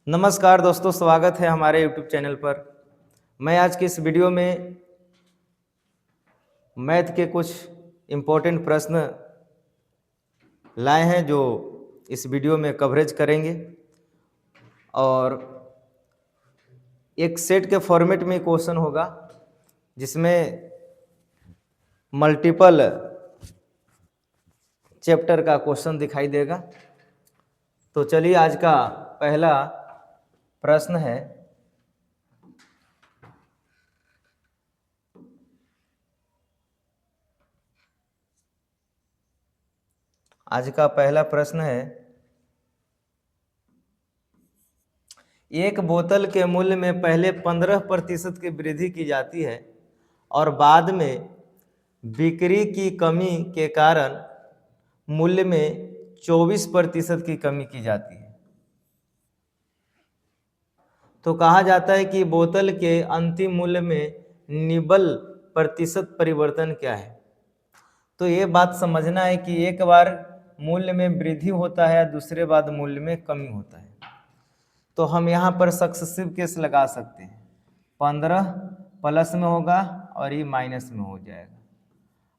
नमस्कार दोस्तों, स्वागत है हमारे YouTube चैनल पर। मैं आज की इस वीडियो में मैथ के कुछ इम्पोर्टेंट प्रश्न लाए हैं जो इस वीडियो में कवरेज करेंगे और एक सेट के फॉर्मेट में क्वेश्चन होगा जिसमें मल्टीपल चैप्टर का क्वेश्चन दिखाई देगा। तो चलिए आज का पहला प्रश्न है, एक बोतल के मूल्य में पहले 15% की वृद्धि की जाती है और बाद में बिक्री की कमी के कारण मूल्य में 24% की कमी की जाती है। तो कहा जाता है कि बोतल के अंतिम मूल्य में निबल प्रतिशत परिवर्तन क्या है। तो ये बात समझना है कि एक बार मूल्य में वृद्धि होता है, दूसरे बार मूल्य में कमी होता है। तो हम यहाँ पर सक्सेसिव केस लगा सकते हैं। 15 प्लस में होगा और ये माइनस में हो जाएगा।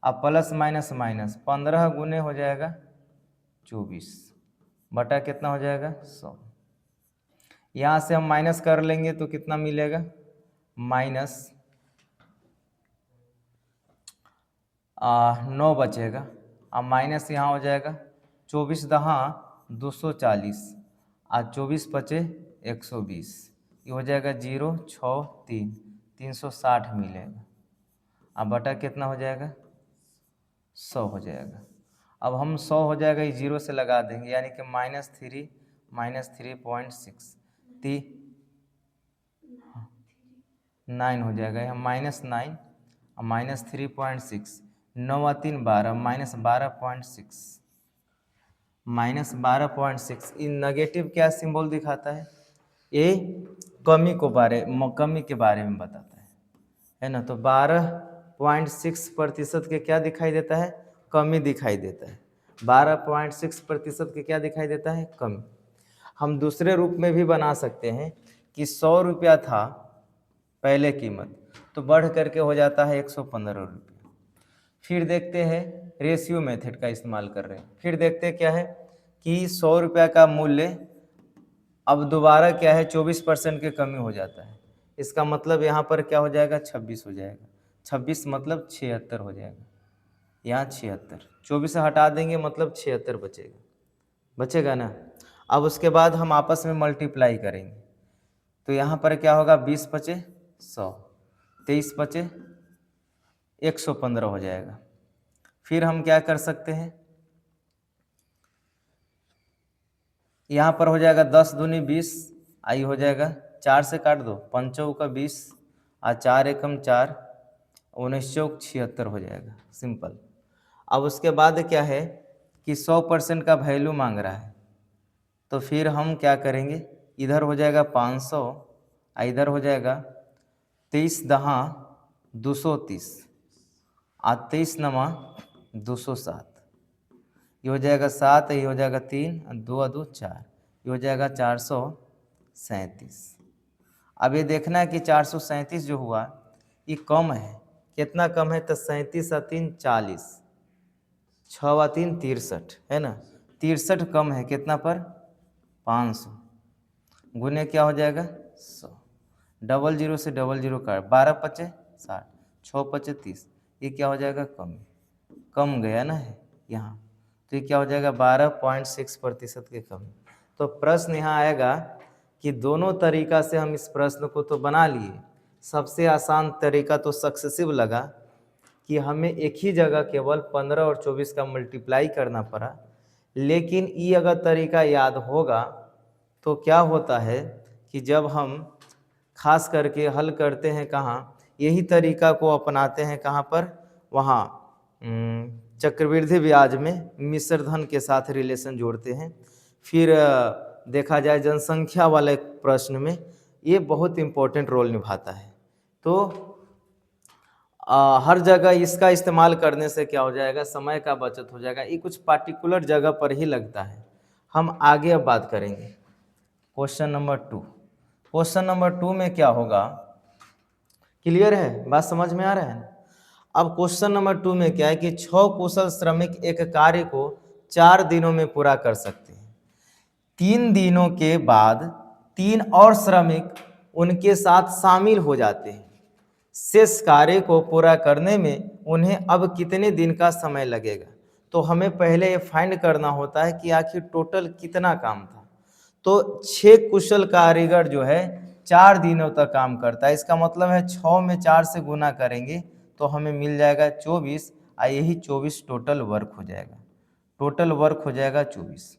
अब प्लस माइनस माइनस 15 गुने हो जाएगा 24 बटा कितना हो जाएगा 100। यहाँ से हम माइनस कर लेंगे तो कितना मिलेगा, माइनस 9 बचेगा। अब माइनस यहाँ हो जाएगा 24 दहा 240 और 24 बचे 120, ये हो जाएगा 0 6 3 360 मिलेगा। अब बटा कितना हो जाएगा 100 हो जाएगा। अब हम 100 हो जाएगा, ये 0 से लगा देंगे यानी कि -3.6 9 हो जाएगा। यहाँ -9 और -3.6 9 और 3 12 -12.6 इन नेगेटिव क्या सिंबल दिखाता है, ये कमी के बारे में बताता है ना। तो 12.6% के क्या दिखाई देता है, कमी दिखाई देता है। 12.6% के क्या दिखाई देता है, कमी। हम दूसरे रूप में भी बना सकते हैं कि 100 रुपया था पहले कीमत, तो बढ़ करके हो जाता है 115 रुपया। फिर देखते हैं, रेशियो मेथड का इस्तेमाल कर रहे हैं। फिर देखते हैं क्या है कि 100 रुपया का मूल्य अब दोबारा क्या है 24% की कमी हो जाता है। इसका मतलब यहाँ पर क्या हो जाएगा 26 हो जाएगा। 26 मतलब 76 हो जाएगा। यहाँ 76, 24 से हटा देंगे मतलब 76 बचेगा ना। अब उसके बाद हम आपस में मल्टीप्लाई करेंगे तो यहाँ पर क्या होगा 20 बचे 100, 23 बचे 115 हो जाएगा। फिर हम क्या कर सकते हैं, यहाँ पर हो जाएगा 10 दूनी 20, आई हो जाएगा 4 से काट दो, 5 चौका 20 और 4 एकम 4, 19 चौक 76 हो जाएगा, सिंपल। अब उसके बाद क्या है कि 100% का वैल्यू मांग रहा है, तो फिर हम क्या करेंगे, इधर हो जाएगा 500 और इधर हो जाएगा 23 दहा 230 और 23 नमा 207, ये हो जाएगा 7, ये हो जाएगा 3 और 2 2 4, ये हो जाएगा 437। अब ये देखना है कि 437 जो हुआ ये कम है, कितना कम है, तो 37 और 3 40, 6 और 3 63 है ना। 63 कम है कितना पर 500, गुने क्या हो जाएगा 100, डबल जीरो से डबल जीरो काट, 12 पचे 60, 6 पचे 30, ये क्या हो जाएगा कम गया ना है यहाँ, तो ये क्या हो जाएगा 12.6% की कमी। तो प्रश्न यहाँ आएगा कि दोनों तरीका से हम इस प्रश्न को तो बना लिए। सबसे आसान तरीका तो सक्सेसिव लगा कि हमें एक ही जगह केवल 15 और 24 का मल्टीप्लाई करना पड़ा, लेकिन ये अगर तरीका याद होगा तो क्या होता है कि जब हम खास करके हल करते हैं कहाँ, यही तरीका को अपनाते हैं कहाँ पर, वहाँ चक्रवृद्धि ब्याज में मिश्र धन के साथ रिलेशन जोड़ते हैं। फिर देखा जाए जनसंख्या वाले प्रश्न में ये बहुत इम्पोर्टेंट रोल निभाता है। तो हर जगह इसका इस्तेमाल करने से क्या हो जाएगा, समय का बचत हो जाएगा। ये कुछ पार्टिकुलर जगह पर ही लगता है, हम आगे अब बात करेंगे। Question number 2। क्वेश्चन नंबर 2 में क्या होगा, क्लियर है, बात समझ में आ रहा है। अब क्वेश्चन नंबर 2 में क्या है कि 6 कुशल श्रमिक एक कार्य को 4 दिनों में पूरा कर सकते हैं। 3 दिनों के बाद 3 और श्रमिक उनके साथ शामिल हो जाते हैं। शेष कार्य को पूरा करने में उन्हें अब कितने दिन का समय लगेगा। तो हमें पहले ये फाइंड करना होता है कि आखिर टोटल कितना काम था। तो 6 कुशल कारीगर जो है 4 दिनों तक काम करता है। इसका मतलब है 6 में 4 से गुना करेंगे तो हमें मिल जाएगा 24, और यही 24 टोटल वर्क हो जाएगा। टोटल वर्क हो जाएगा 24।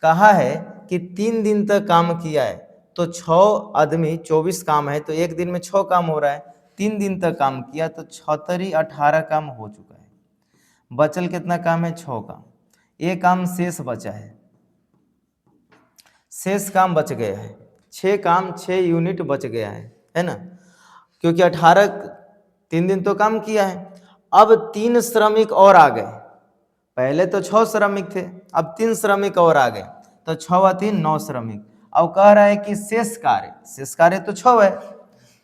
कहा है कि 3 दिन तक काम किया है, तो 6 आदमी 24 काम है, तो एक दिन में 6 काम हो रहा है। 3 दिन तक काम किया तो 6 18 काम हो चुका है। बचल कितना काम है, 6 काम। एक काम शेष बचा है, शेष काम बच गया है। 6 काम 6 यूनिट बच गया है ना, क्योंकि 18 3 दिन तो काम किया है। अब 3 श्रमिक और आ गए। पहले तो 6 श्रमिक थे, अब 3 श्रमिक और आ गए, तो 6 व 3 9 श्रमिक। अब कह रहा है कि शेष कार्य तो 6 है,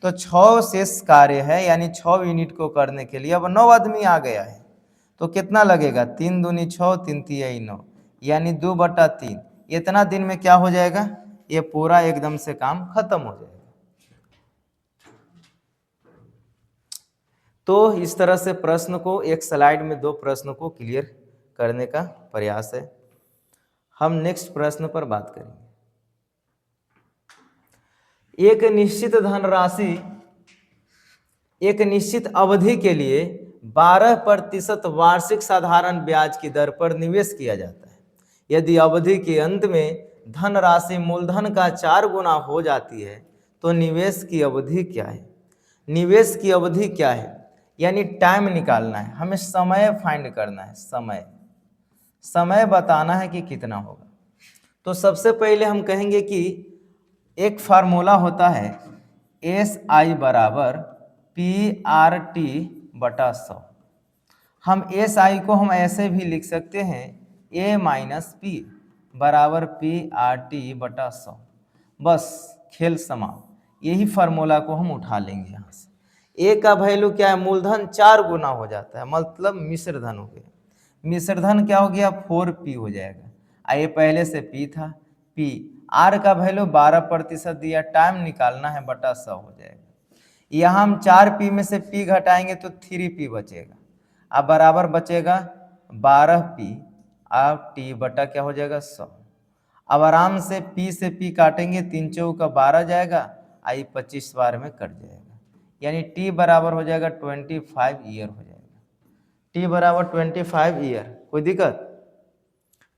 तो 6 शेष कार्य है, यानी 6 यूनिट को करने के लिए अब 9 आदमी आ गया है। तो कितना लगेगा, 3 दूनी 6, 3 तिहाई 9, यानी 2/3। इतना दिन में क्या हो जाएगा, ये पूरा एकदम से काम खत्म हो जाएगा। तो इस तरह से प्रश्न को एक स्लाइड में 2 प्रश्न को क्लियर करने का प्रयास है। हम नेक्स्ट प्रश्न पर बात करेंगे। एक निश्चित धनराशि एक निश्चित अवधि के लिए 12% वार्षिक साधारण ब्याज की दर पर निवेश किया जाता है। यदि अवधि के अंत में धनराशि मूलधन का 4 गुना हो जाती है तो निवेश की अवधि क्या है। निवेश की अवधि क्या है, यानी टाइम निकालना है, हमें समय फाइंड करना है। समय बताना है कि कितना होगा। तो सबसे पहले हम कहेंगे कि एक फार्मूला होता है SI बराबर PRT बटा 100। हम SI को हम ऐसे भी लिख सकते हैं A माइनस P बराबर PRT बटा 100। बस खेल समाप्त। यही फार्मूला को हम उठा लेंगे यहाँ से। A का वैल्यू क्या है, मूलधन 4 गुना हो जाता है, मतलब मिश्र धन हो गया। मिश्र धन क्या हो गया, 4P हो जाएगा। ये पहले से P था, P। R का वैल्यू 12% दिया, टाइम निकालना है, बटा 100 हो जाएगा। यहाँ हम 4P में से P घटाएंगे तो 3P बचेगा। अब बराबर बचेगा 12P, अब T बटा क्या हो जाएगा 100। अब आराम से P से P काटेंगे, 3 चौका 12 जाएगा, आई 25 बार में कट जाएगा, यानी T बराबर हो जाएगा 25 ईयर हो जाएगा। T बराबर 25 ईयर, कोई दिक्कत,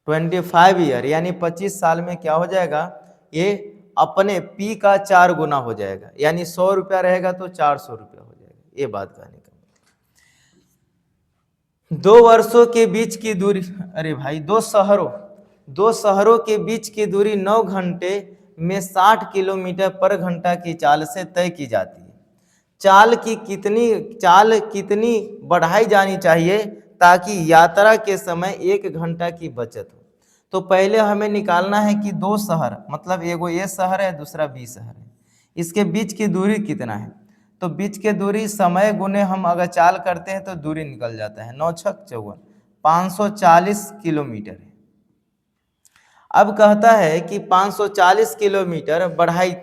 25 ईयर यानी 25 साल में क्या हो जाएगा, ये अपने P का 4 गुना हो जाएगा, यानी 100 रुपया रहेगा तो 400 रुपया हो जाएगा। ये बात कहने का। 2 वर्षों के बीच की दूरी, अरे भाई, दो शहरों के बीच की दूरी 9 घंटे में 60 किलोमीटर पर घंटा की चाल से तय की जाती है। चाल कितनी बढ़ाई जानी चाहिए ताकि यात्रा के समय 1 घंटा की बचत हो। तो पहले हमें निकालना है कि 2 शहर, मतलब एगो ये शहर है, दूसरा बी शहर है, इसके बीच की दूरी कितना है। तो बीच के दूरी समय गुने हम अगर चाल करते हैं तो दूरी निकल जाता है, 9 छक 54, 540 किलोमीटर है। अब कहता है कि 540 किलोमीटर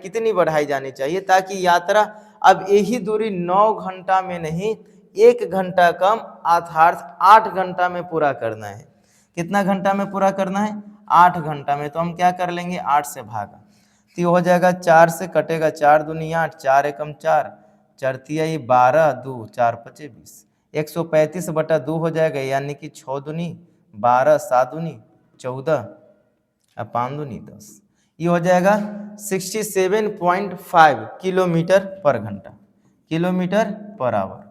कितनी बढ़ाई जानी चाहिए ताकि यात्रा अब यही दूरी 9 घंटा में नहीं, 1 घंटा कम, अर्थात 8 घंटा में पूरा करना है। कितना घंटा में पूरा करना है, 8 घंटा में। तो हम क्या कर लेंगे, 8 से भागा तो हो जाएगा, 4 से कटेगा, 4 दूनी 8, 4 एकम 4, 4 तिहाई 12, 2 4 पचे 20, 135/2 हो जाएगा, यानी कि 6 दूनी 12, 7 दूनी 14, 5 दूनी 10, ये हो जाएगा 67.5 किलोमीटर पर घंटा, किलोमीटर पर आवर।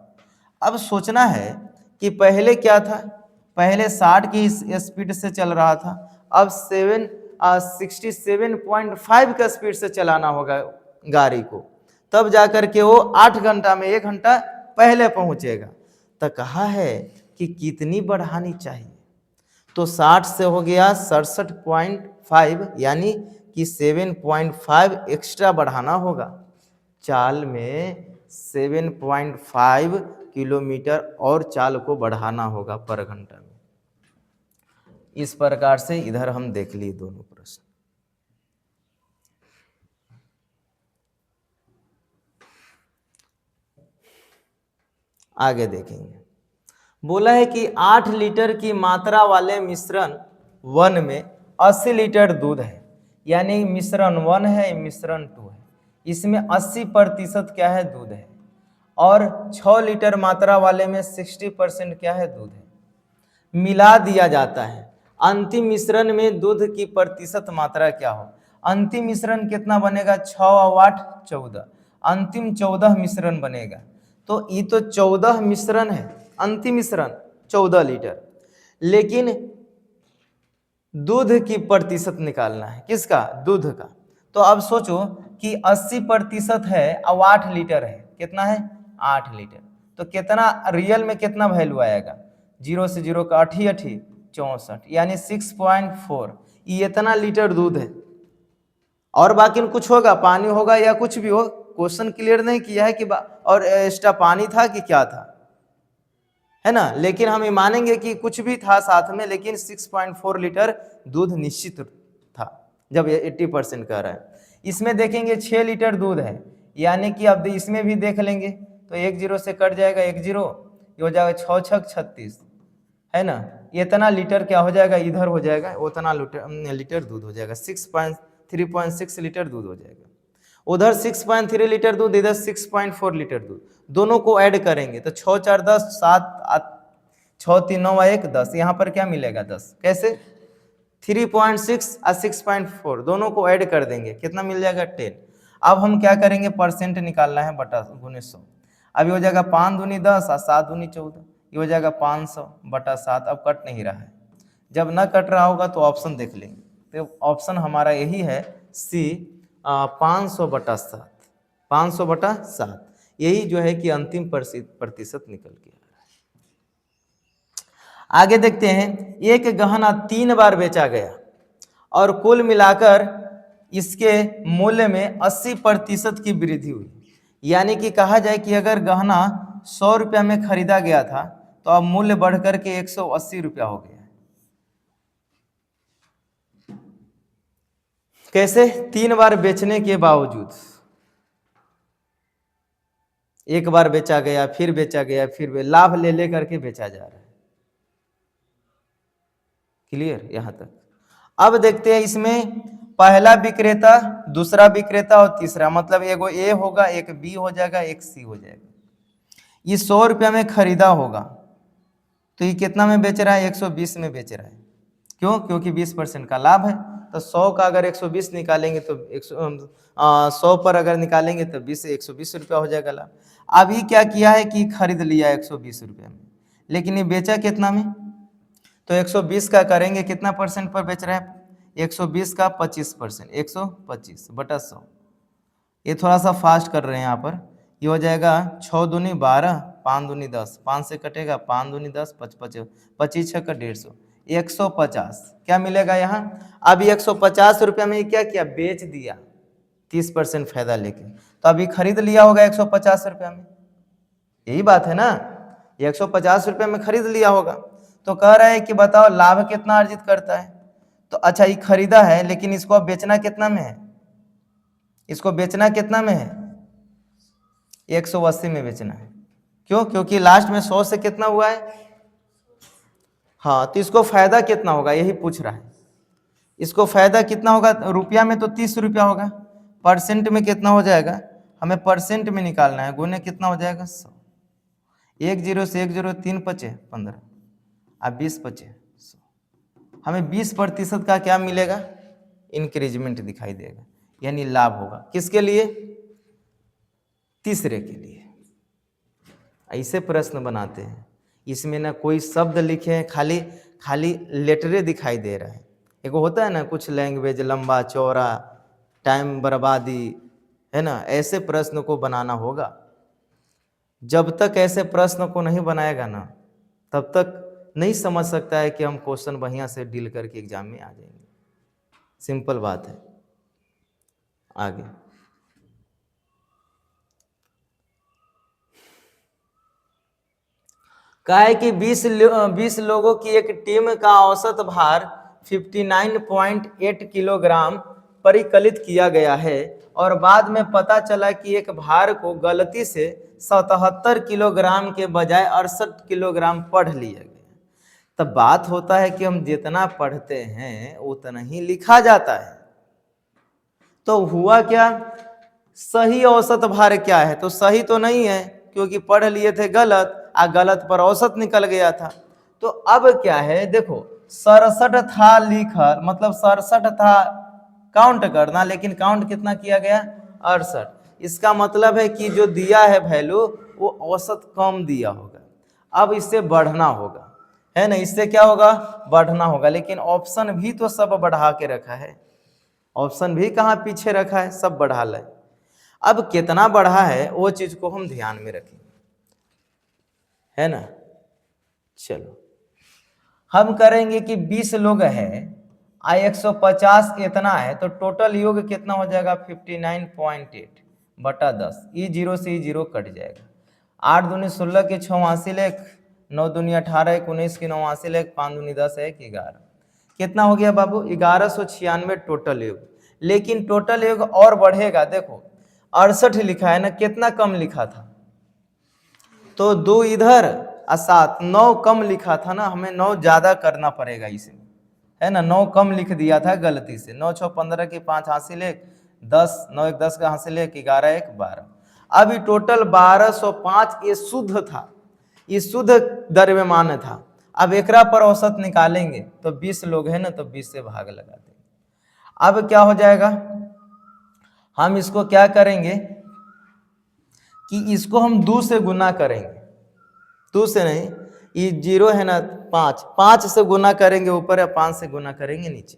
अब सोचना है कि पहले क्या था, पहले 60 की स्पीड से चल रहा था, अब 67.5 का स्पीड से चलाना होगा गाड़ी को, तब जाकर के वो 8 घंटा में 1 घंटा पहले पहुंचेगा। तो कहा है कि कितनी बढ़ानी चाहिए, तो 60 से हो गया 67.5, यानी कि 7.5 एक्स्ट्रा बढ़ाना होगा, चाल में 7.5 किलोमीटर और चाल को बढ़ाना होगा पर घंटा में। इस प्रकार से इधर हम देख लिए दोनों प्रश्न। आगे देखेंगे, बोला है कि 8 लीटर की मात्रा वाले मिश्रण 1 में 80 लीटर दूध है, यानी मिश्रण 1 है, मिश्रण 2 है, इसमें 80% क्या है, दूध है, और 6 लीटर मात्रा वाले में 60% क्या है, दूध है। मिला दिया जाता है, अंतिम मिश्रण में दूध की प्रतिशत मात्रा क्या हो। अंतिम मिश्रण कितना बनेगा, 6 और 8 14, अंतिम 14 मिश्रण बनेगा। तो ये तो 14 मिश्रण है, अंतिम मिश्रण 14 लीटर, लेकिन दूध की प्रतिशत निकालना है, किसका, दूध का। तो अब सोचो कि 80% है और 8 लीटर है, कितना है, 8 लीटर, तो कितना रियल में कितना वैल्यू आएगा, 0 से 0 का 8 8 64, यानी 6.4, ये इतना लीटर दूध है। और बाकी कुछ होगा, पानी होगा या कुछ भी हो, क्वेश्चन क्लियर नहीं किया है कि और एक्स्ट्रा पानी था कि क्या था, है ना, लेकिन हम ये मानेंगे कि कुछ भी था साथ में, लेकिन 6.4 लीटर दूध निश्चित था जब ये 80% कह रहा है। इसमें देखेंगे 6 लीटर दूध है, यानी कि अब इसमें भी देख लेंगे, तो 1 0 से कट जाएगा 1 0, ये हो जाएगा 6 6 36, है ना, इतना लीटर क्या हो जाएगा, इधर हो जाएगा, उतना लीटर दूध हो जाएगा, 3.6 लीटर दूध हो जाएगा। उधर 6.3 लीटर दूध, इधर 6.4 लीटर दूध, दोनों को ऐड करेंगे तो 6 4 10 7 6 3 9 1 10, यहाँ पर क्या मिलेगा 10, कैसे, 3.6 और 6.4 दोनों को ऐड कर देंगे, कितना मिल जाएगा 10। अब हम क्या करेंगे, परसेंट निकालना है बटा गुने 100। अब ये हो जाएगा 5 दूनी 10 और 7 दूनी 14, ये हो जाएगा 500 बटा 7। अब कट नहीं रहा है, जब ना कट रहा होगा तो ऑप्शन देख लेंगे, तो ऑप्शन हमारा यही है सी, 500 बटा 7, 500 बटा 7, यही जो है कि अंतिम प्रतिशत निकल के आ रहा है। आगे देखते हैं, एक गहना 3 बार बेचा गया और कुल मिलाकर इसके मूल्य में 80% की वृद्धि हुई, यानी कि कहा जाए कि अगर गहना 100 रुपया में खरीदा गया था तो अब मूल्य बढ़कर के 180 रुपया हो गया। कैसे, 3 बार बेचने के बावजूद, एक बार बेचा गया, फिर बेचा गया, फिर लाभ ले ले करके बेचा जा रहा है। क्लियर यहां तक। अब देखते हैं इसमें पहला विक्रेता, दूसरा विक्रेता और तीसरा, मतलब एगो ए होगा, एक बी हो जाएगा, एक सी हो जाएगा। ये 100 रुपया में खरीदा होगा, तो ये कितना में बेच रहा है, 120 में बेच रहा है। क्यों, क्योंकि 20% का लाभ है, तो 100 का अगर 120 निकालेंगे तो 100 पर अगर निकालेंगे तो 120 रुपया हो जाएगा लाभ। अभी क्या किया है कि खरीद लिया 120 रुपये में, लेकिन ये बेचा कितना में, तो 120 का करेंगे कितना परसेंट पर बेच रहा है, 120 का 25%, 125 बटा 100। ये थोड़ा सा फास्ट कर रहे हैं यहाँ पर, ये हो जाएगा 6 दूनी 12, 5 दूनी 10, 5 से कटेगा 5 दूनी 10, 25 25 6 का 150, 150 क्या मिलेगा यहाँ। अब 150 रुपया में क्या किया, बेच दिया 30% फायदा लेके, तो अभी खरीद लिया होगा 150 रुपया में, यही बात है ना, 150 रुपया में खरीद लिया होगा। तो कह रहा है कि बताओ लाभ कितना अर्जित करता है, तो अच्छा ये खरीदा है, लेकिन इसको अब बेचना कितना में है, इसको बेचना कितना में है, 180 में बेचना है। क्यों, क्योंकि लास्ट में 100 से कितना हुआ है, हाँ, तो इसको फायदा कितना होगा यही पूछ रहा है, इसको फायदा कितना होगा, रुपया में तो 30 रुपया होगा, परसेंट में कितना हो जाएगा, हमें परसेंट में निकालना है, गुने कितना हो जाएगा 100, 1 0 से 1 0 3 5 15 और 20 5 100, हमें 20% का क्या मिलेगा, इंक्रीजमेंट दिखाई देगा, यानी लाभ होगा, किसके लिए, तीसरे के लिए। ऐसे प्रश्न बनाते हैं, इसमें ना कोई शब्द लिखे हैं, खाली लेटरे दिखाई दे रहा है। एक होता है ना कुछ लैंग्वेज लंबा चौड़ा, टाइम बर्बादी, है ना, ऐसे प्रश्न को बनाना होगा। जब तक ऐसे प्रश्न को नहीं बनाएगा ना, तब तक नहीं समझ सकता है कि हम क्वेश्चन बढ़िया से डील करके एग्जाम में आ जाएंगे। सिंपल बात है। आगे कहा है कि 20 लोगों की एक टीम का औसत भार 59.8 किलोग्राम परिकलित किया गया है और बाद में पता चला कि एक भार को गलती से 77 किलोग्राम के बजाय 68 किलोग्राम पढ़ लिया गया। तब बात होता है कि हम जितना पढ़ते हैं उतना ही लिखा जाता है। तो हुआ क्या, सही औसत भार क्या है, तो सही तो नहीं है क्योंकि पढ़ लिए थे गलत, गलत पर औसत निकल गया था। तो अब क्या है, देखो 67 था लिखा, मतलब 67 था काउंट करना, लेकिन काउंट कितना किया गया, 68। इसका मतलब है कि जो दिया है वैल्यू वो औसत कम दिया होगा। अब इससे बढ़ना होगा, है ना, इससे क्या होगा, बढ़ना होगा। लेकिन ऑप्शन भी तो सब बढ़ा के रखा है, ऑप्शन भी कहाँ पीछे रखा है, सब बढ़ा ले। अब कितना बढ़ा है वो चीज को हम ध्यान में रखेंगे, है ना। चलो हम करेंगे कि 20 लोग हैं, 150 इतना है, तो टोटल योग कितना हो जाएगा 59.8 बटा 10। ई जीरो से ई जीरो कट जाएगा। 8 दूनी 16 के 86 लेख, 9 दूनी 18 एक 19 की 89 लेख, 5 दूनी 10 है 11। कितना हो गया बाबू, 1196 टोटल योग। लेकिन टोटल योग और बढ़ेगा, देखो 68 लिखा है ना, कितना कम लिखा था, तो 2 इधर और 7, 9 कम लिखा था ना, हमें 9 ज्यादा करना पड़ेगा इसमें, है ना। 9 कम लिख दिया था गलती से, 9 6 15 की 5 हासिल 1 10, 9 1 10 का हासिल 1 11 1 12। अभी टोटल 1205 ये शुद्ध था, ये शुद्ध द्रव्यमान था। अब एकरा पर औसत निकालेंगे तो 20 लोग हैं ना, तो 20 से भाग लगा देंगे। अब क्या हो जाएगा, हम इसको क्या करेंगे कि इसको हम 2 से गुना करेंगे, 2 से नहीं, ये 0 है ना 5, 5 से गुना करेंगे ऊपर या 5 से गुना करेंगे नीचे,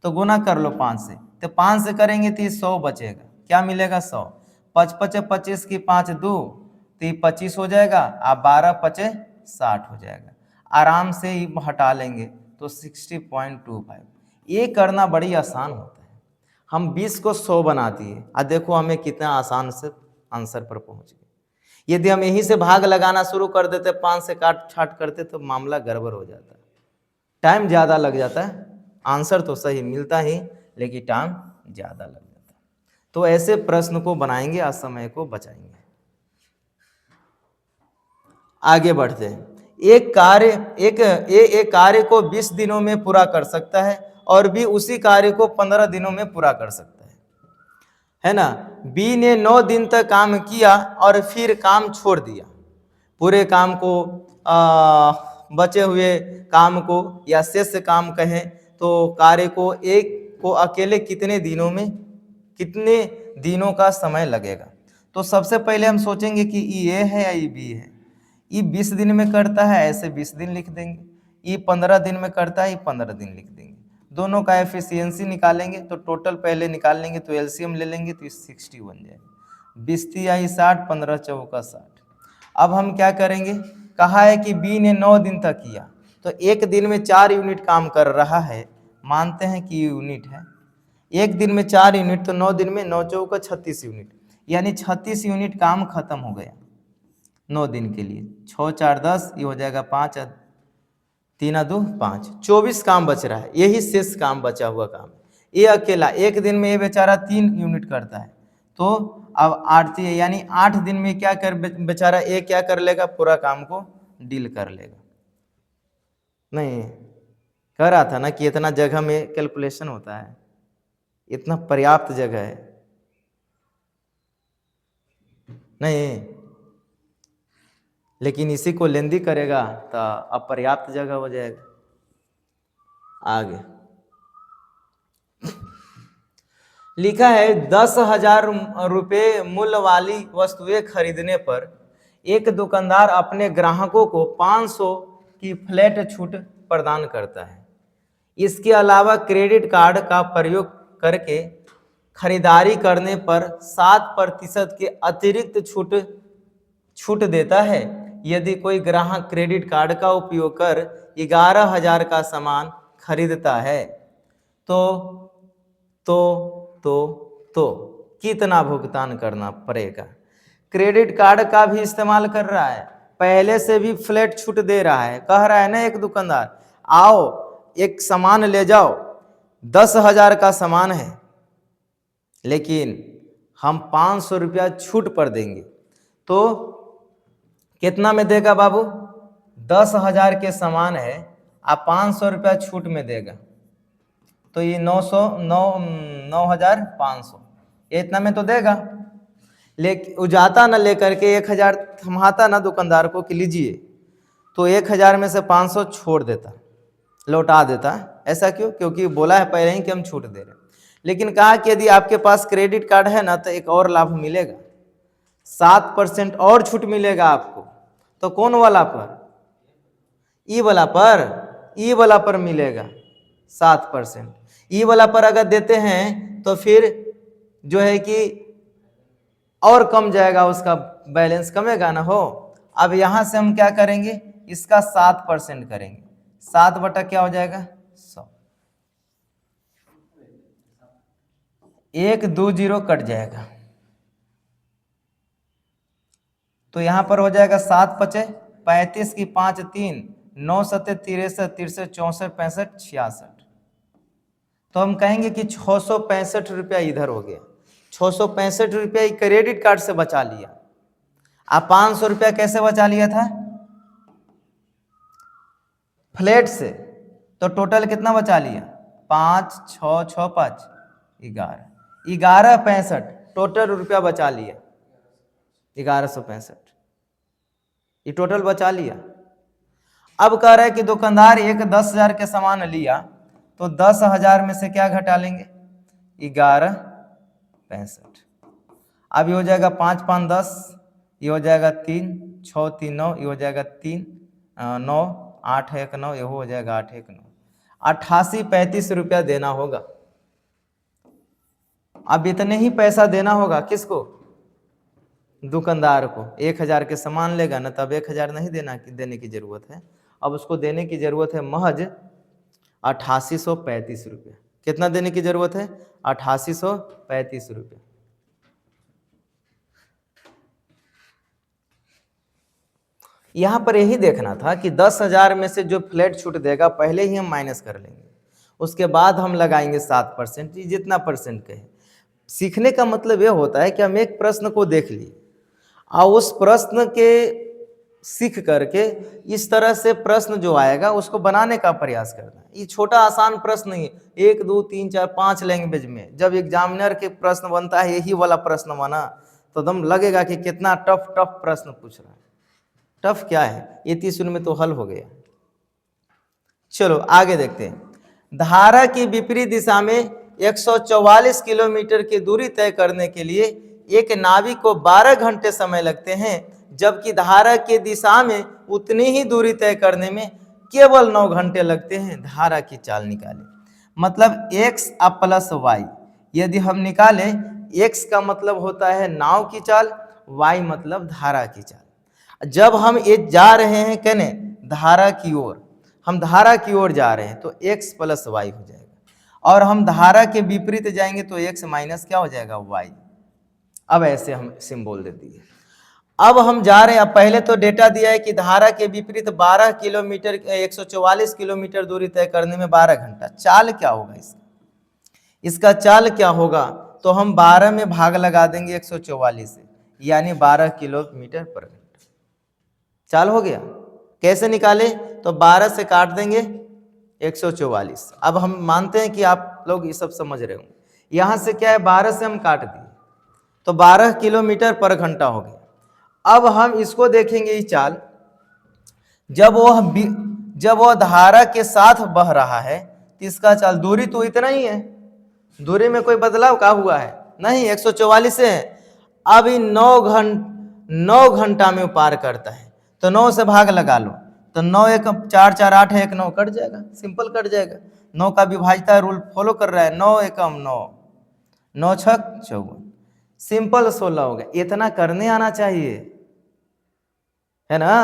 तो गुना कर लो 5 से, तो 5 से करेंगे तो ये 100 बचेगा, क्या मिलेगा 100, 5 5 25 की 5 2 तो ये 25 हो जाएगा, आप 12 5 60 हो जाएगा। आराम से ही हटा लेंगे तो 60.25। ये करना बड़ी आसान होता है। हम 20 को 100 बना दिए, और देखो हमें कितना आसान से आंसर पर पहुंच गए। यदि हम यहीं से भाग लगाना शुरू कर देते, 5 से काट छाट करते, तो मामला गड़बड़ हो जाता है, टाइम ज़्यादा लग जाता है। आंसर तो सही मिलता ही, लेकिन टाइम ज़्यादा लग जाता है। तो ऐसे प्रश्न को बनाएंगे और समय को बचाएंगे। आगे बढ़ते हैं। एक कार्य को 20 दिनों में पूरा कर सकता है और भी उसी कार्य को 15 दिनों में पूरा कर सकता है ना। बी ने 9 दिन तक काम किया और फिर काम छोड़ दिया। पूरे काम को बचे हुए काम को या शेष काम कहें तो कार्य को एक को अकेले कितने दिनों का समय लगेगा। तो सबसे पहले हम सोचेंगे कि ये है या ये बी है। ये 20 दिन में करता है, ऐसे 20 दिन लिख देंगे। ये 15 दिन में करता है, ये 15 दिन लिख देंगे। दोनों का एफिशिएंसी निकालेंगे तो टोटल पहले निकाल लेंगे, तो एलसीएम ले लेंगे तो 60 बन जाएगा। 20 3 60, 15 4 60। अब हम क्या करेंगे, कहा है कि बी ने 9 दिन तक किया, तो एक दिन में 4 यूनिट काम कर रहा है, मानते हैं कि यूनिट है। एक दिन में 4 यूनिट, तो 9 दिन में 9 4 36 यूनिट, यानी 36 यूनिट काम खत्म हो गया 9 दिन के लिए। 6 4 10, ये हो जाएगा 5 3 2 5, 24 काम बच रहा है, यही शेष काम बचा हुआ काम। ये अकेला एक दिन में ये बेचारा 3 यूनिट करता है, तो अब 8 यानी 8 दिन में क्या कर बेचारा ये क्या कर लेगा, पूरा काम को डील कर लेगा। नहीं कह रहा था ना कि इतना जगह में कैलकुलेशन होता है, इतना पर्याप्त जगह है। नहीं, लेकिन इसी को लेंदी करेगा तो अपर्याप्त जगह हो जाएगा। आगे लिखा है 10,000 रुपये मूल्य वाली वस्तुएं खरीदने पर एक दुकानदार अपने ग्राहकों को 500 की फ्लैट छूट प्रदान करता है। इसके अलावा क्रेडिट कार्ड का प्रयोग करके खरीदारी करने पर 7% के अतिरिक्त छूट देता है। यदि कोई ग्राहक क्रेडिट कार्ड का उपयोग कर 11,000 का सामान खरीदता है तो तो कितना भुगतान करना पड़ेगा। क्रेडिट कार्ड का भी इस्तेमाल कर रहा है, पहले से भी फ्लैट छूट दे रहा है। कह रहा है ना एक दुकानदार, आओ एक सामान ले जाओ, 10,000 का सामान है लेकिन हम 500 रुपया छूट पर देंगे। तो कितना में देगा बाबू? 10,000 के सामान है, आप 500 रुपया छूट में देगा, तो ये 9,500, ये इतना में तो देगा। लेकिन जाता ना लेकर के 1,000 थमाता ना दुकानदार को कि लीजिए, तो 1,000 में से 500 छोड़ देता, लौटा देता। ऐसा क्यों? क्योंकि बोला है पहले ही कि हम छूट दे रहे हैं। लेकिन कहा कि यदि आपके पास क्रेडिट कार्ड है ना तो एक और लाभ मिलेगा, 7% और छूट मिलेगा आपको। तो कौन वाला पर? ई वाला पर, ई वाला पर मिलेगा 7%। ई वाला पर अगर देते हैं तो फिर जो है कि और कम जाएगा, उसका बैलेंस कमेगा ना हो। अब यहां से हम क्या करेंगे, इसका 7% करेंगे, 7 बटा क्या हो जाएगा 100, 120 कट जाएगा। तो यहां पर हो जाएगा 7 पचे 35 की 5 3, 9 सत्ते 63, 63 64 65 66। तो हम कहेंगे कि 665 रुपया इधर हो गया। 665 रुपया क्रेडिट कार्ड से बचा लिया। आप 500 रुपया कैसे बचा लिया था? फ्लैट से। तो टोटल कितना बचा लिया? 5 6 6 5 11, 1165 टोटल रुपया बचा लिया, 1165 ये टोटल बचा लिया। अब कह रहा है कि दुकानदार एक 10,000 के सामान लिया, तो 10,000 में से क्या घटा लेंगे? 1165। अब ये हो जाएगा 5 5 10, ये हो जाएगा 3 6 3 9, ये हो जाएगा 3 9 8 1 9, ये हो जाएगा 8 1 9, 88 रुपया देना होगा। अब इतने ही पैसा देना होगा किसको? दुकानदार को। 1,000 के सामान लेगा ना, तब 1,000 नहीं देने की जरूरत है, अब उसको देने की जरूरत है महज 8835 रुपये। कितना देने की जरूरत है? 8835 रुपये। यहां पर यही देखना था कि 10,000 में से जो फ्लैट छूट देगा पहले ही हम माइनस कर लेंगे, उसके बाद हम लगाएंगे 7%, जितना परसेंट कहे। सीखने का मतलब यह होता है कि हम एक प्रश्न को देख लिए और उस प्रश्न के सीख करके इस तरह से प्रश्न जो आएगा उसको बनाने का प्रयास करना। ये छोटा आसान प्रश्न नहीं है, 1 2 3 4 5 लैंग्वेज में जब एग्जामिनर के प्रश्न बनता है, यही वाला प्रश्न बना तो एकदम लगेगा कि कितना टफ प्रश्न पूछ रहा है। टफ क्या है, ये 30 में तो हल हो गया। चलो आगे देखते हैं। धारा की विपरीत दिशा में 144 किलोमीटर की दूरी तय करने के लिए एक नाविक को 12 घंटे समय लगते हैं, जबकि धारा की दिशा में उतनी ही दूरी तय करने में केवल 9 घंटे लगते हैं। धारा की चाल निकालें। मतलब x प्लस y यदि हम निकालें, x का मतलब होता है नाव की चाल, y मतलब धारा की चाल। जब हम ये जा रहे हैं कहने धारा की ओर, हम धारा की ओर जा रहे हैं तो x प्लस y हो जाएगा, और हम धारा के विपरीत जाएंगे तो x माइनस क्या हो जाएगा y। अब ऐसे हम सिंबल दे दिए। अब हम जा रहे हैं, अब पहले तो डेटा दिया है कि धारा के विपरीत 12 किलोमीटर 144 किलोमीटर दूरी तय करने में 12 घंटा। चाल क्या होगा इसका चाल क्या होगा? तो हम 12 में भाग लगा देंगे 144 से, यानी 12 किलोमीटर पर घंटा। चाल हो गया। कैसे निकाले? तो 12 से काट देंगे 144। अब हम मानते हैं कि आप लोग ये सब समझ रहे होंगे। यहां से क्या है, 12 से हम काट दिए तो 12 किलोमीटर पर घंटा हो गया। अब हम इसको देखेंगे, ये चाल जब वो धारा के साथ बह रहा है तो इसका चाल, दूरी तो इतना ही है, दूरी में कोई बदलाव का हुआ है नहीं, 144 है। अभी 9 घंटा में पार करता है, तो 9 से भाग लगा लो, तो 9 1 4 4 8 1 9 कट जाएगा, सिंपल कट जाएगा। 9 का विभाज्यता रूल फॉलो कर रहा है, 9 1 9, 9 6 54, सिंपल 16 हो गया। इतना करने आना चाहिए, है ना।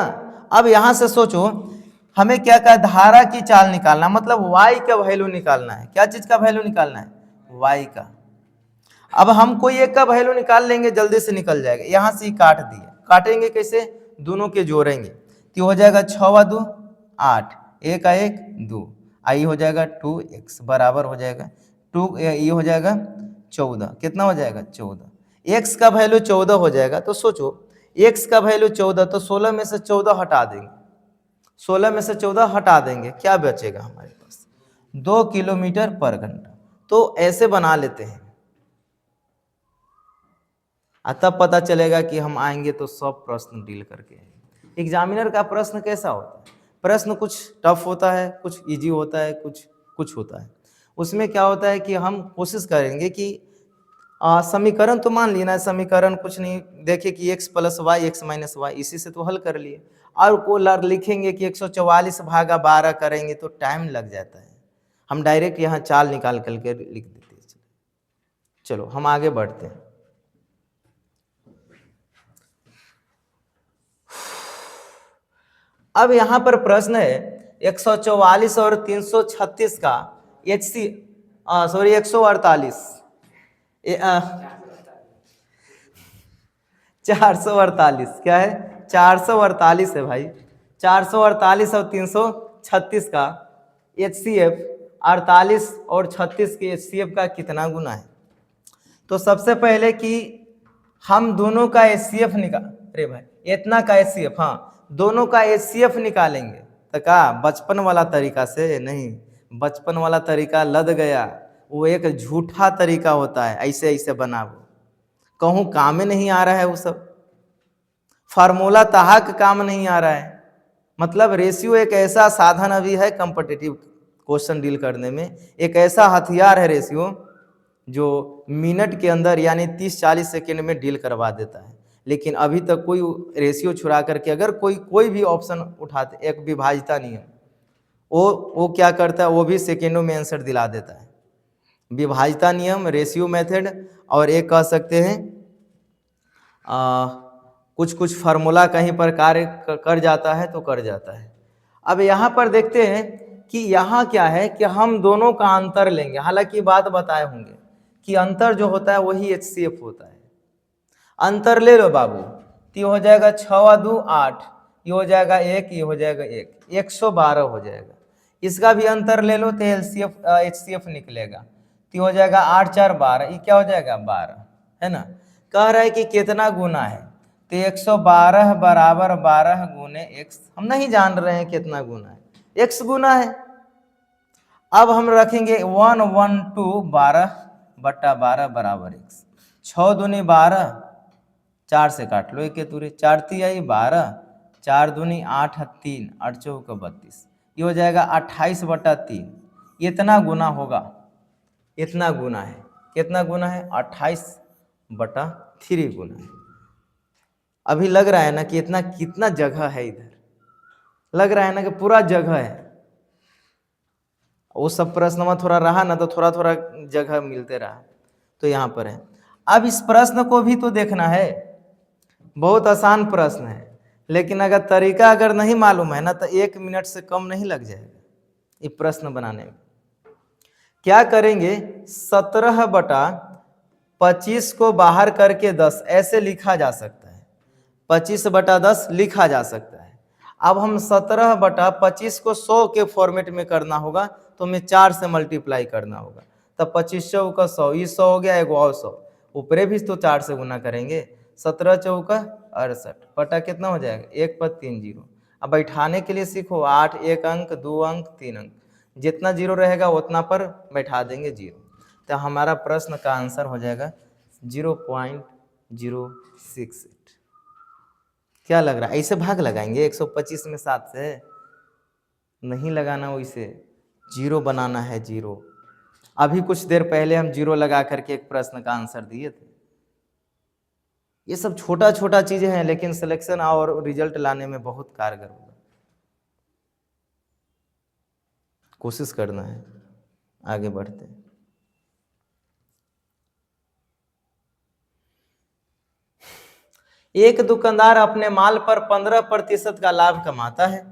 अब यहां से सोचो, हमें क्या क्या धारा की चाल निकालना, मतलब y का वैल्यू निकालना है। क्या चीज का वैल्यू निकालना है? y का। अब हम कोई एक का वैल्यू निकाल लेंगे, जल्दी से निकल जाएगा। यहाँ से ही काट दिए, काटेंगे कैसे, दोनों के जोड़ेंगे तो हो जाएगा 6 × 2 = 8, 1 × 1 = 2, आई हो जाएगा 2x बराबर हो जाएगा 2, ये हो जाएगा 14, कितना हो जाएगा 14, x का वैल्यू 14 हो जाएगा। तो सोचो x का वैल्यू 14, तो 16 में से 14 हटा देंगे, 16 में से 14 हटा देंगे, क्या बचेगा हमारे पास 2 किलोमीटर/घंटा। तो ऐसे बना लेते हैं, तब पता चलेगा कि हम आएंगे तो सब प्रश्न डील करके आएंगे। एग्जामिनर का प्रश्न कैसा होता है, प्रश्न कुछ टफ होता है, कुछ इजी होता है, कुछ होता है। उसमें क्या होता है कि हम कोशिश करेंगे कि समीकरण तो मान लेना है, समीकरण कुछ नहीं, देखे कि x + y x - y, इसी से तो हल कर लिए, और को लिखेंगे कि 144/12 करेंगे तो टाइम लग जाता है। हम डायरेक्ट यहाँ चाल निकाल करके लिख देते हैं। चलो हम आगे बढ़ते हैं। अब यहाँ पर प्रश्न है 144 और 336 का सॉरी 148 448 क्या है, 448 है भाई। 448 और 336 का HCF 48 और 36 के HCF का कितना गुना है। तो सबसे पहले कि हम दोनों का HCF निकाल, अरे भाई इतना का HCF, हाँ दोनों का HCF निकालेंगे। तो क्या बचपन वाला तरीका से नहीं, बचपन वाला तरीका लद गया, वो एक झूठा तरीका होता है, ऐसे ऐसे बना वो कहूँ काम में नहीं आ रहा है, वो सब फार्मूला तहाक काम नहीं आ रहा है। मतलब रेशियो एक ऐसा साधन अभी है कॉम्पिटिटिव क्वेश्चन डील करने में, एक ऐसा हथियार है रेशियो जो मिनट के अंदर यानी 30-40 सेकेंड में डील करवा देता है। लेकिन अभी तक कोई रेशियो छुड़ा करके अगर कोई भी ऑप्शन उठाते, एक विभाज्यता नियम, वो क्या करता है, वो भी सेकेंडों में आंसर दिला देता है। विभाज्यता नियम, रेशियो मेथड, और एक कह सकते हैं कुछ फार्मूला कहीं पर कार्य कर जाता है तो कर जाता है। अब यहाँ पर देखते हैं कि यहाँ क्या है कि हम दोनों का अंतर लेंगे। हालांकि बात बताए होंगे कि अंतर जो होता है वही HCF होता है। अंतर ले लो बाबू, तो ये हो जाएगा 6 × 2 = 8, ये हो जाएगा 1, ये हो जाएगा 1, 112 हो जाएगा। इसका भी अंतर ले लो तो HCF निकलेगा, तो हो जाएगा 8 × 4 = 12, ये क्या हो जाएगा 12, है ना। कह रहा है कि कितना गुना है, तो 112 = 12 × x, हम नहीं जान रहे हैं कितना गुना है, x गुना है। अब हम रखेंगे 112 12/12 = x, 6 दूनी 12, 4 से काट लो, 1 के दूरी, 4 × 3 = 12, 4 दूनी 8, 3, 8 × 4 = 32, ये हो जाएगा 28/3। इतना गुना होगा, इतना गुना है, कितना गुना है 28/3 गुना है। अभी लग रहा है ना कि इतना कितना जगह है, इधर लग रहा है ना कि पूरा जगह है। वो सब प्रश्न में थोड़ा रहा ना तो थोड़ा थोड़ा जगह मिलते रहा, तो यहाँ पर है। अब इस प्रश्न को भी तो देखना है, बहुत आसान प्रश्न है, लेकिन अगर तरीका अगर नहीं मालूम है ना तो 1 मिनट से कम नहीं लग जाएगा ये प्रश्न बनाने में। क्या करेंगे, 17/25 को बाहर करके 10 ऐसे लिखा जा सकता है, 25/10 लिखा जा सकता है। अब हम 17/25 को 100 के फॉर्मेट में करना होगा तो हमें 4 से मल्टीप्लाई करना होगा, तब 25 × 4 = 100, ये 100 हो गया, एगो और 100 ऊपरे भी तो 4 से गुना करेंगे, 17 × 4 = 68 बटा कितना हो जाएगा 1 पर 3 जीरो। अब बैठाने के लिए सीखो, 8 1 अंक, 2 अंक, 3 अंक, जितना जीरो रहेगा उतना पर बैठा देंगे जीरो, तो हमारा प्रश्न का आंसर हो जाएगा 0.068। क्या लग रहा है, ऐसे भाग लगाएंगे 125 में 7 से नहीं लगाना, वैसे जीरो बनाना है, जीरो। अभी कुछ देर पहले हम जीरो लगा करके एक प्रश्न का आंसर दिए थे। ये सब छोटा छोटा चीजें हैं, लेकिन सिलेक्शन और रिजल्ट लाने में बहुत कारगर होगा। कोशिश करना है, आगे बढ़ते हैं। एक दुकानदार अपने माल पर 15% का लाभ कमाता है,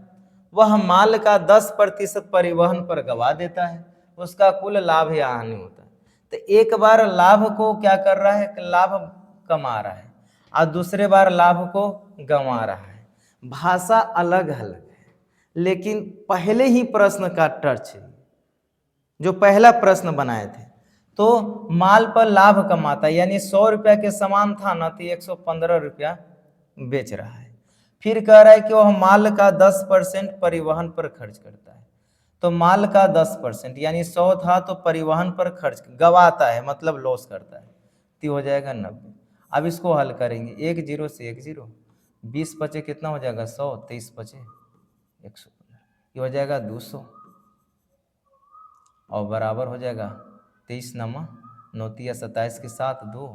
वह माल का 10% परिवहन पर गवा देता है, उसका कुल लाभ या हानि होता है। तो एक बार लाभ को क्या कर रहा है, लाभ कमा रहा है, और दूसरे बार लाभ को गंवा रहा है। भाषा अलग अलग है, लेकिन पहले ही प्रश्न का टच है। जो पहला प्रश्न बनाए थे तो माल पर लाभ कमाता है, यानी 100 रुपया के सामान था ना, तो 115 रुपया बेच रहा है। फिर कह रहा है कि वह माल का 10% परिवहन पर खर्च करता है। तो माल का 10% यानी 100 था तो परिवहन पर खर्च गवाता है, मतलब लॉस करता है, तो हो जाएगा 90। अब इसको हल करेंगे, 1 0 से 1 0, 20 बचे कितना हो जाएगा 100, 23 बचे 115, ये हो जाएगा 200, और बराबर हो जाएगा 23 नमा 9 तिया 27 के साथ 2,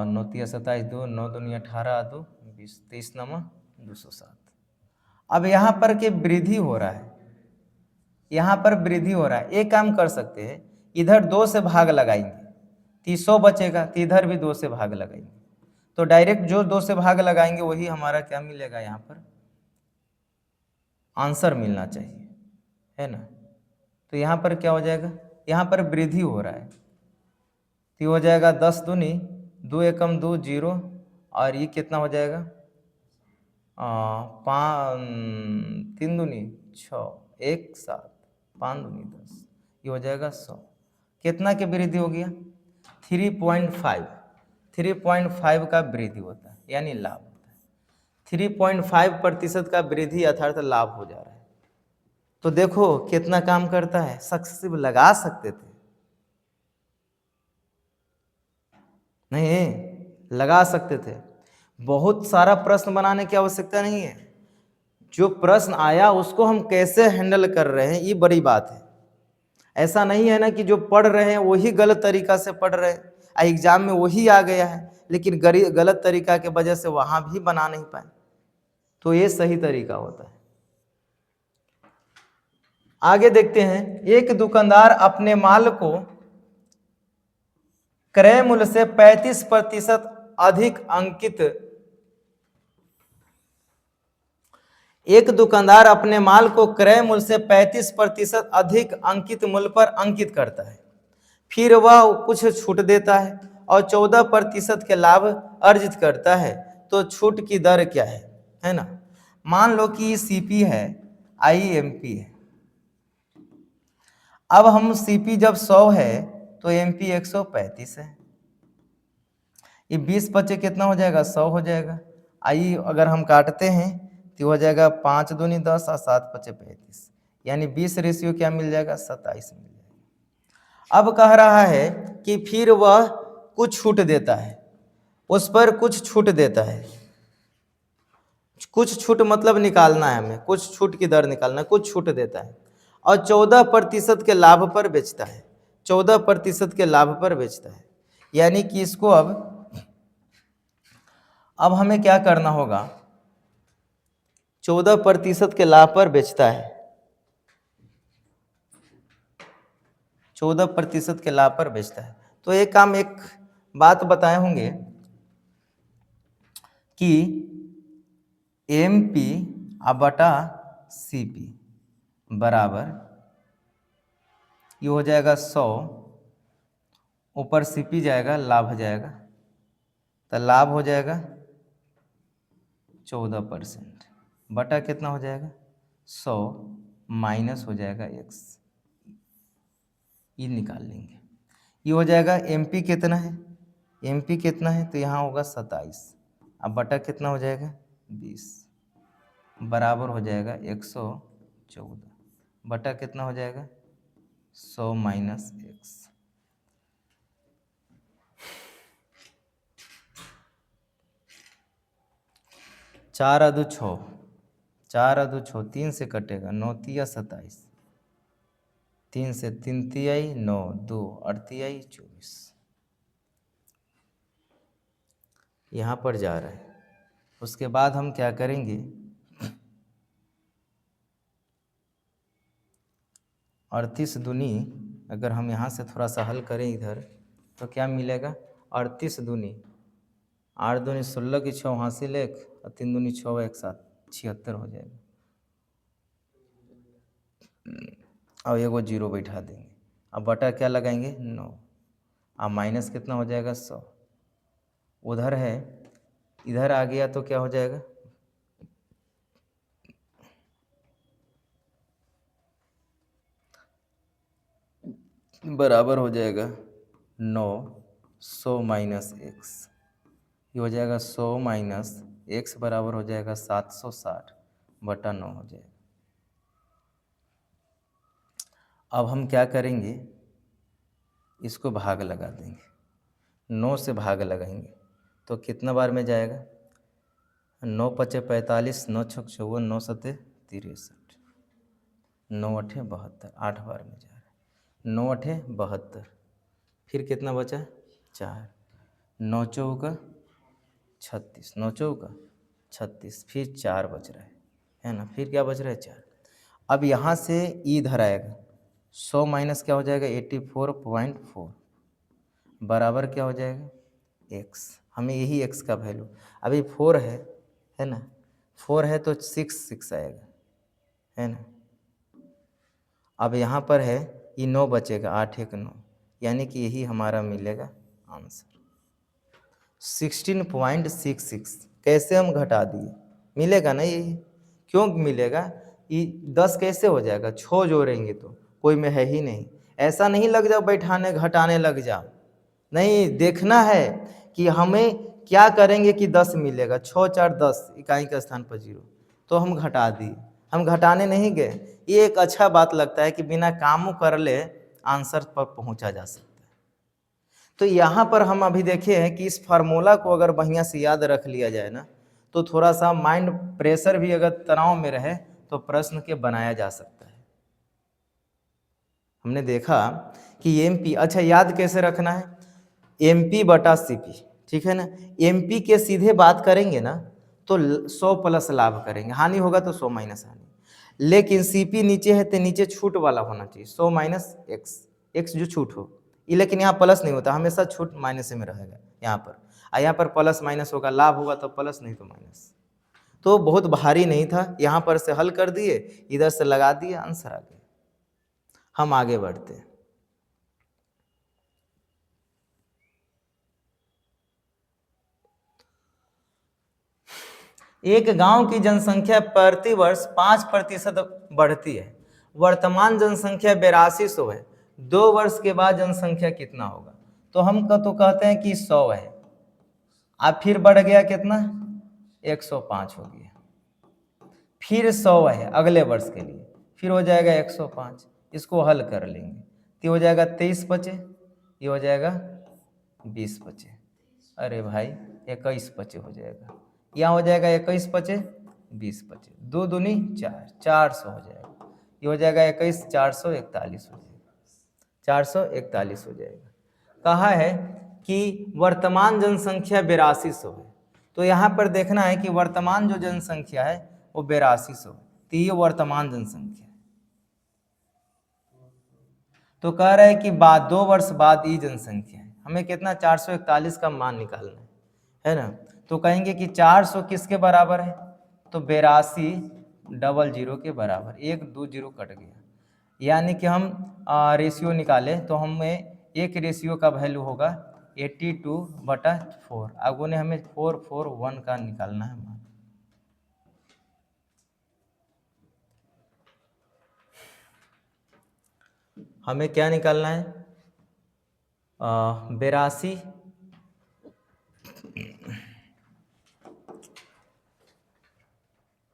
9 तिया 27 2, 9 दूनी 18 2 20, 23 नमा 207। अब यहाँ पर के वृद्धि हो रहा है, यहाँ पर वृद्धि हो रहा है। एक काम कर सकते हैं, इधर 2 से भाग लगाएंगे, 300 बचेगा, तो इधर भी 2 से भाग लगाएंगे, तो डायरेक्ट जो 2 से भाग लगाएंगे वही हमारा क्या मिलेगा, यहाँ पर आंसर मिलना चाहिए, है ना। तो यहाँ पर क्या हो जाएगा, यहाँ पर वृद्धि हो रहा है, तो हो जाएगा 10 दूनी 2 एकम 2 0, और ये कितना हो जाएगा 3 दूनी 6 1 7 5 दूनी 10, ये हो जाएगा 100। कितना की वृद्धि हो गया 3.5, 3.5 का वृद्धि होता है, यानी लाभ होता है। 3.5% का वृद्धि अर्थात लाभ हो जा रहा है। तो देखो कितना काम करता है, सक्सेसिव लगा सकते थे, नहीं लगा सकते थे। बहुत सारा प्रश्न बनाने की आवश्यकता नहीं है, जो प्रश्न आया उसको हम कैसे हैंडल कर रहे हैं, ये बड़ी बात है। ऐसा नहीं है ना कि जो पढ़ रहे हैं वही गलत तरीका से पढ़ रहे हैं, एग्जाम में वही आ गया है, लेकिन गलत तरीका के वजह से वहां भी बना नहीं पाए, तो ये सही तरीका होता है। आगे देखते हैं, एक दुकानदार अपने माल को क्रय मूल्य से 35% अधिक अंकित, एक दुकानदार अपने माल को क्रय मूल्य से 35% अधिक अंकित मूल्य पर अंकित करता है, फिर वह कुछ छूट देता है और 14% के लाभ अर्जित करता है, तो छूट की दर क्या है ना। मान लो कि सीपी है, आईएमपी है। अब हम सीपी जब 100 है तो एमपी 135 है, ये 20 बचे कितना हो जाएगा 100 हो जाएगा। आई अगर हम काटते हैं तो हो जाएगा 5 दूनी 10 और 7 बचे 35, यानी 20 रेशियो क्या मिल जाएगा 27 मिल जाएगा। अब कह रहा है कि फिर वह कुछ छूट देता है, उस पर कुछ छूट देता है, कुछ छूट मतलब निकालना है हमें, कुछ छूट की दर निकालना है, कुछ छूट देता है और 14% के लाभ पर बेचता है, 14% के लाभ पर बेचता है। यानी कि इसको अब हमें क्या करना होगा, 14% के लाभ पर बेचता है, 14% के लाभ पर बेचता है। तो एक काम, एक बात बताए होंगे कि एमपी बटा सीपी बराबर, ये हो जाएगा 100, ऊपर सीपी जाएगा, लाभ जाएगा, तो लाभ हो जाएगा 14% बटा कितना हो जाएगा 100 माइनस हो जाएगा x, ये निकाल लेंगे। ये हो जाएगा एमपी कितना है, एमपी कितना है, तो यहाँ होगा 27, अब बटा कितना हो जाएगा 20 बराबर हो जाएगा 114 बटा कितना हो जाएगा 100 माइनस x। चार अदू 6, 4 अदू 6, 3 से कटेगा 9 तिया 27, 3 से 3 तियाई 9, 2 और तियाई 24, यहाँ पर जा रहा है। उसके बाद हम क्या करेंगे, 38 दूनी, अगर हम यहाँ से थोड़ा सा हल करें इधर तो क्या मिलेगा, 38 दूनी 8 दूनी 16 की 6 हासिल 1 और 3 दूनी 6 एक साथ 76 हो जाएगा, और एगो जीरो बैठा देंगे अब बटा क्या लगाएंगे 9, अब माइनस कितना हो जाएगा 100, उधर है इधर आ गया तो क्या हो जाएगा बराबर हो जाएगा 9 100 माइनस एक्स, ये हो जाएगा 100 माइनस एक्स बराबर हो जाएगा 760 बटा 9 हो जाएगा। अब हम क्या करेंगे, इसको भाग लगा देंगे, 9 से भाग लगाएंगे तो कितना बार में जाएगा 9 पचे 45, 9 छक 54, 9 सते 63, 9 अठे 72, 8 बार में जा रहा है, 9 अठे 72, फिर कितना बचा 4, 9 चौका 36, 9 चौका 36, फिर 4 बच रहा है ना, फिर क्या बच रहा है 4। अब यहाँ से ई इधर आएगा, 100 माइनस क्या हो जाएगा 84.4 बराबर क्या हो जाएगा x, हमें यही x का वैल्यू, अभी 4 है ना, 4 है तो 6 आएगा, है ना। अब यहाँ पर है ये 9 बचेगा, 8 1 9, यानी कि यही हमारा मिलेगा आंसर 16.66। कैसे हम घटा दिए, मिलेगा ना यही, क्यों मिलेगा, ये 10 कैसे हो जाएगा, 6 जोड़ेंगे तो कोई में है ही नहीं, ऐसा नहीं लग जाओ बैठाने घटाने लग जाओ, नहीं, देखना है कि हमें क्या करेंगे कि 10 मिलेगा, 6 4 10, इकाई के स्थान पर 0, तो हम घटा दिए, हम घटाने नहीं गए। ये एक अच्छा बात लगता है कि बिना काम कर ले आंसर पर पहुंचा जा सकता है। तो यहाँ पर हम अभी देखे हैं कि इस फार्मूला को अगर बढ़िया से याद रख लिया जाए ना, तो थोड़ा सा माइंड प्रेशर भी अगर तनाव में रहे तो प्रश्न के बनाया जा सकता है। हमने देखा कि एमपी, अच्छा याद कैसे रखना है, एमपी बटा सीपी, ठीक है ना, एमपी के सीधे बात करेंगे ना तो 100 प्लस लाभ करेंगे, हानि होगा तो 100 माइनस हानि, लेकिन सीपी नीचे है तो नीचे छूट वाला होना चाहिए, 100 माइनस एक्स, एक्स जो छूट हो, ये लेकिन यहाँ प्लस नहीं होता, हमेशा छूट माइनस में रहेगा यहाँ पर, यहाँ पर प्लस माइनस होगा, लाभ होगा तो प्लस नहीं तो माइनस। तो बहुत भारी नहीं था, यहाँ पर से हल कर दिए, इधर से लगा दिए, आंसर आ गया। हम आगे बढ़ते हैं। एक गांव की जनसंख्या प्रति वर्ष 5% बढ़ती है, वर्तमान जनसंख्या 8200 है, 2 वर्ष के बाद जनसंख्या कितना होगा, तो हम तो कहते हैं कि 100 है, अब फिर बढ़ गया कितना 105 हो गया, फिर 100 है अगले वर्ष के लिए, फिर हो जाएगा 105, इसको हल कर लेंगे तो हो जाएगा 23 बचे, ये हो जाएगा 20 बचे, अरे भाई 21 बचे हो जाएगा, यहाँ हो जाएगा 21 बचे 20 बचे, 2 दूनी 4, 400 हो जाएगा, ये हो जाएगा 21, 441 हो जाएगा, 441 हो जाएगा। कहा है कि वर्तमान जनसंख्या 8200 है, तो यहाँ पर देखना है कि वर्तमान जो जनसंख्या है वो 8200 है, तो ये वर्तमान जनसंख्या है, तो कह रहा है कि बाद 2 वर्ष बाद ये जनसंख्या है, हमें कितना 441 का मान निकालना है ना, तो कहेंगे कि 400 किसके बराबर है, तो 8200 के बराबर, 1 2 0 कट गया, यानी कि हम रेशियो निकाले तो हमें एक रेशियो का वैल्यू होगा 82/4, आगो ने हमें 441 का निकालना है मान। हमें क्या निकालना है 82,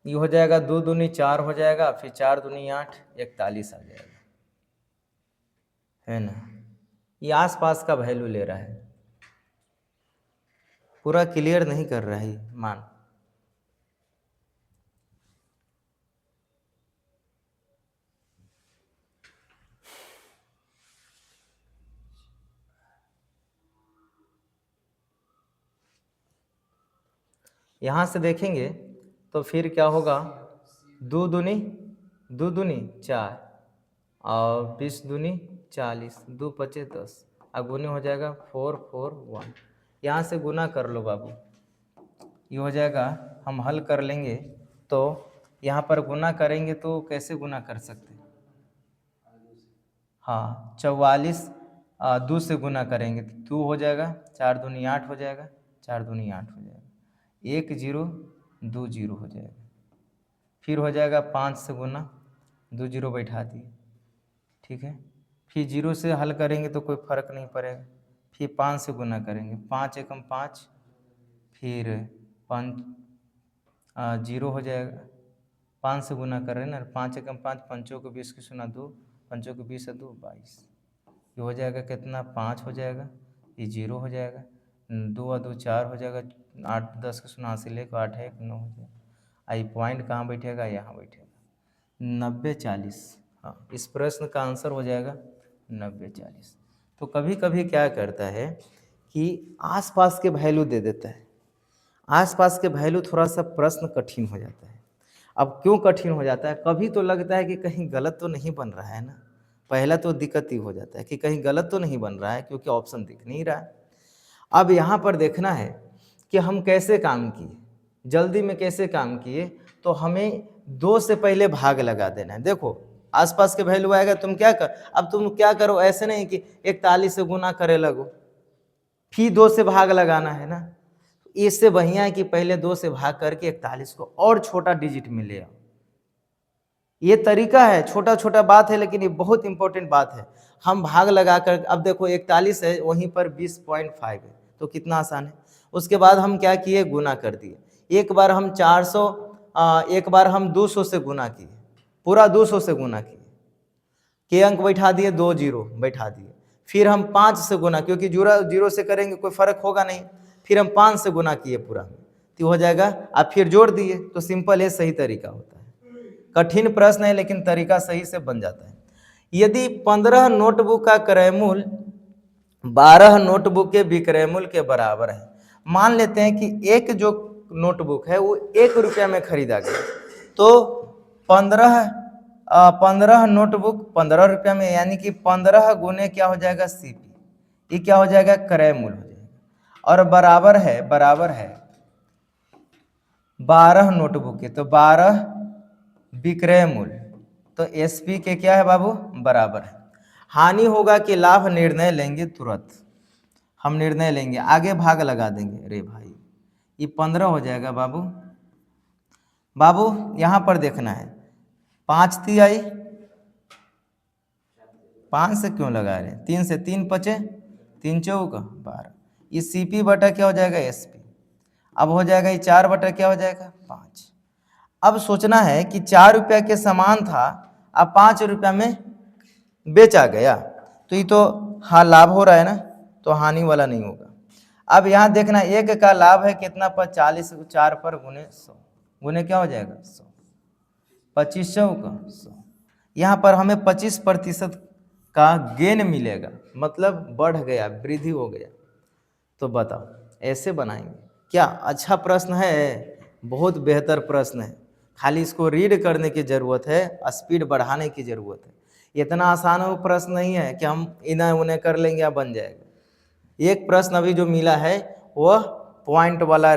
ये हो जाएगा 2 दूनी 4 हो जाएगा, फिर 4 दूनी 8, 41 आ जाएगा, है ना, ये आसपास का वैल्यू ले रहा है, पूरा क्लियर नहीं कर रहा है मान। यहाँ से देखेंगे तो फिर क्या होगा 2 दूनी 4 और 20 दूनी 40, 2 पचे 10, अब गुने हो जाएगा 441, यहाँ से गुना कर लो बाबू, ये हो जाएगा, हम हल कर लेंगे तो यहाँ पर गुना करेंगे तो कैसे गुना कर सकते हैं, हाँ 44 2 से गुना करेंगे तो 2 हो जाएगा, 4 दूनी 8 हो जाएगा, 4 दूनी 8 हो जाएगा, 1 0 2 0 हो जाएगा। फिर हो जाएगा 5 से गुना, 2 0 बैठा दिए, ठीक है। फिर 0 से हल करेंगे तो कोई फर्क नहीं पड़ेगा। फिर 5 से गुना करेंगे, 5 एकम 5, फिर 5 0 हो जाएगा। 5 से गुना कर रहे हैं ना, 5 एकम 5, पंचों को 20 की सुना 2, पंचों को 20 है 2 22, ये हो जाएगा कितना 5 हो जाएगा, ये 0 हो जाएगा, 2 और 2 4 हो जाएगा, 8 10 की सुना 80 लेकर 8 है 9 हो जाएगा। आई पॉइंट कहाँ बैठेगा, यहाँ बैठेगा 90 40। हाँ इस प्रश्न का आंसर हो जाएगा 90 40। तो कभी कभी क्या करता है कि आसपास के वैल्यू दे देता है, आसपास के वैल्यू थोड़ा सा प्रश्न कठिन हो जाता है। अब क्यों कठिन हो जाता है, कभी तो लगता है कि कहीं गलत तो नहीं बन रहा है ना, पहला तो दिक्कत ही हो जाता है कि कहीं गलत तो नहीं बन रहा है क्योंकि ऑप्शन दिख नहीं रहा है। अब यहाँ पर देखना है कि हम कैसे काम किए, जल्दी में कैसे काम किए, तो हमें 2 से पहले भाग लगा देना है। देखो आसपास के वैल्यू आएगा, तुम क्या कर, अब तुम क्या करो, ऐसे नहीं कि 41 से गुना करे लगो फिर 2 से भाग लगाना है ना। इससे बढ़िया है कि पहले 2 से भाग करके 41 को और छोटा डिजिट में ले आओ। ये तरीका है, छोटा छोटा बात है लेकिन ये बहुत इंपॉर्टेंट बात है। हम भाग लगाकर, अब देखो 41 है वहीं पर 20.5 है तो कितना आसान है। उसके बाद हम क्या किए, गुना कर दिए। एक बार हम 400, एक बार हम 200 से गुना किए, पूरा 200 से गुना किए, के अंक बैठा दिए, 2 0 बैठा दिए। फिर हम 5 से गुना, क्योंकि 0 से करेंगे कोई फर्क होगा नहीं, फिर हम 5 से गुना किए पूरा, तो हो जाएगा। अब फिर जोड़ दिए, तो सिंपल है, सही तरीका होता है। कठिन प्रश्न है लेकिन तरीका सही से बन जाता है। यदि 15 नोटबुक का क्रय मूल्य 12 नोटबुक के विक्रय मूल्य के बराबर है, मान लेते हैं कि एक जो नोटबुक है वो 1 रुपया में खरीदा गया, तो 15 नोटबुक 15 रुपया में, यानी कि 15 गुने क्या हो जाएगा सीपी, ये क्या हो जाएगा क्रय मूल्य हो जाएगा, और बराबर है 12 नोटबुक के, तो 12 विक्रय मूल्य, तो एसपी के क्या है बाबू बराबर है। हानि होगा कि लाभ, निर्णय लेंगे तुरंत, हम निर्णय लेंगे, आगे भाग लगा देंगे। अरे भाई ये 15 हो जाएगा बाबू, यहाँ पर देखना है 5 ती आई, 5 से क्यों लगा रहे हैं, 3 से, 3 पचे 3 चौका 12, ये सीपी बटा क्या हो जाएगा एसपी। अब हो जाएगा ये 4 बटा क्या हो जाएगा 5। अब सोचना है कि 4 रुपया के समान था, अब 5 रुपया में बेचा गया, तो ये तो हाँ लाभ हो रहा है ना, तो हानि वाला नहीं होगा। अब यहाँ देखना, एक का लाभ है कितना पर 40, 4 पर गुने 100, गुने क्या हो जाएगा 100, 2500 का 100। यहाँ पर हमें 25% का गेन मिलेगा, मतलब बढ़ गया, वृद्धि हो गया। तो बताओ ऐसे बनाएंगे क्या? अच्छा प्रश्न है, बहुत बेहतर प्रश्न है, खाली इसको रीड करने की ज़रूरत है, स्पीड बढ़ाने की ज़रूरत है। इतना आसान वो प्रश्न नहीं है कि हम इन्हें उन्हें कर लेंगे या बन जाएगा। एक प्रश्न अभी जो मिला है वह पॉइंट वाला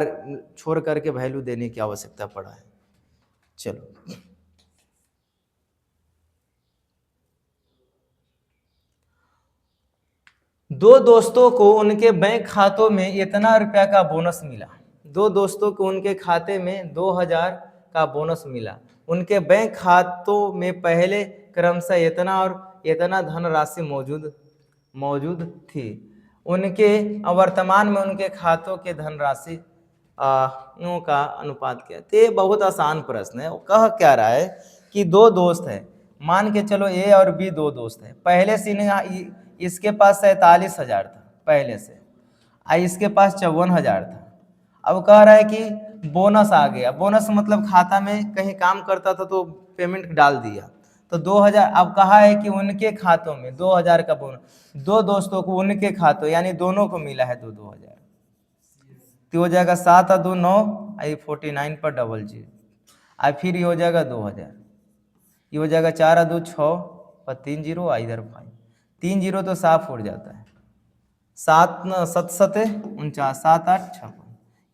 छोड़ करके वैल्यू देने की आवश्यकता पड़ा है। चलो दो दोस्तों को उनके बैंक खातों में इतना रुपया का बोनस मिला, दो दोस्तों को उनके खाते में 2000 का बोनस मिला, उनके बैंक खातों में पहले क्रमशः इतना और इतना धनराशि मौजूद थी, उनके वर्तमान में उनके खातों के धनराशि का अनुपात क्या? तो ये बहुत आसान प्रश्न है। कह क्या रहा है कि दो दोस्त है, मान के चलो ए और बी दो दोस्त है, पहले से इसके पास 47,000 था पहले से, इसके पास 54,000 था। अब कह रहा है कि बोनस आ गया, बोनस मतलब खाता में कहीं काम करता था तो पेमेंट डाल दिया, तो 2000। अब कहा है कि उनके खातों में 2000 का बोनस, दो दोस्तों को उनके खातों यानी दोनों को मिला है 2000, तो हो जाएगा 7 और 2 9, 49 पर डबल जीरो, फिर ये हो जाएगा 2000, ये हो जाएगा 4 और 2 6 और 3 जीरो, इधर 5, 3 जीरो तो साफ उड़ जाता है, 7 7 7 49, 7 8 56,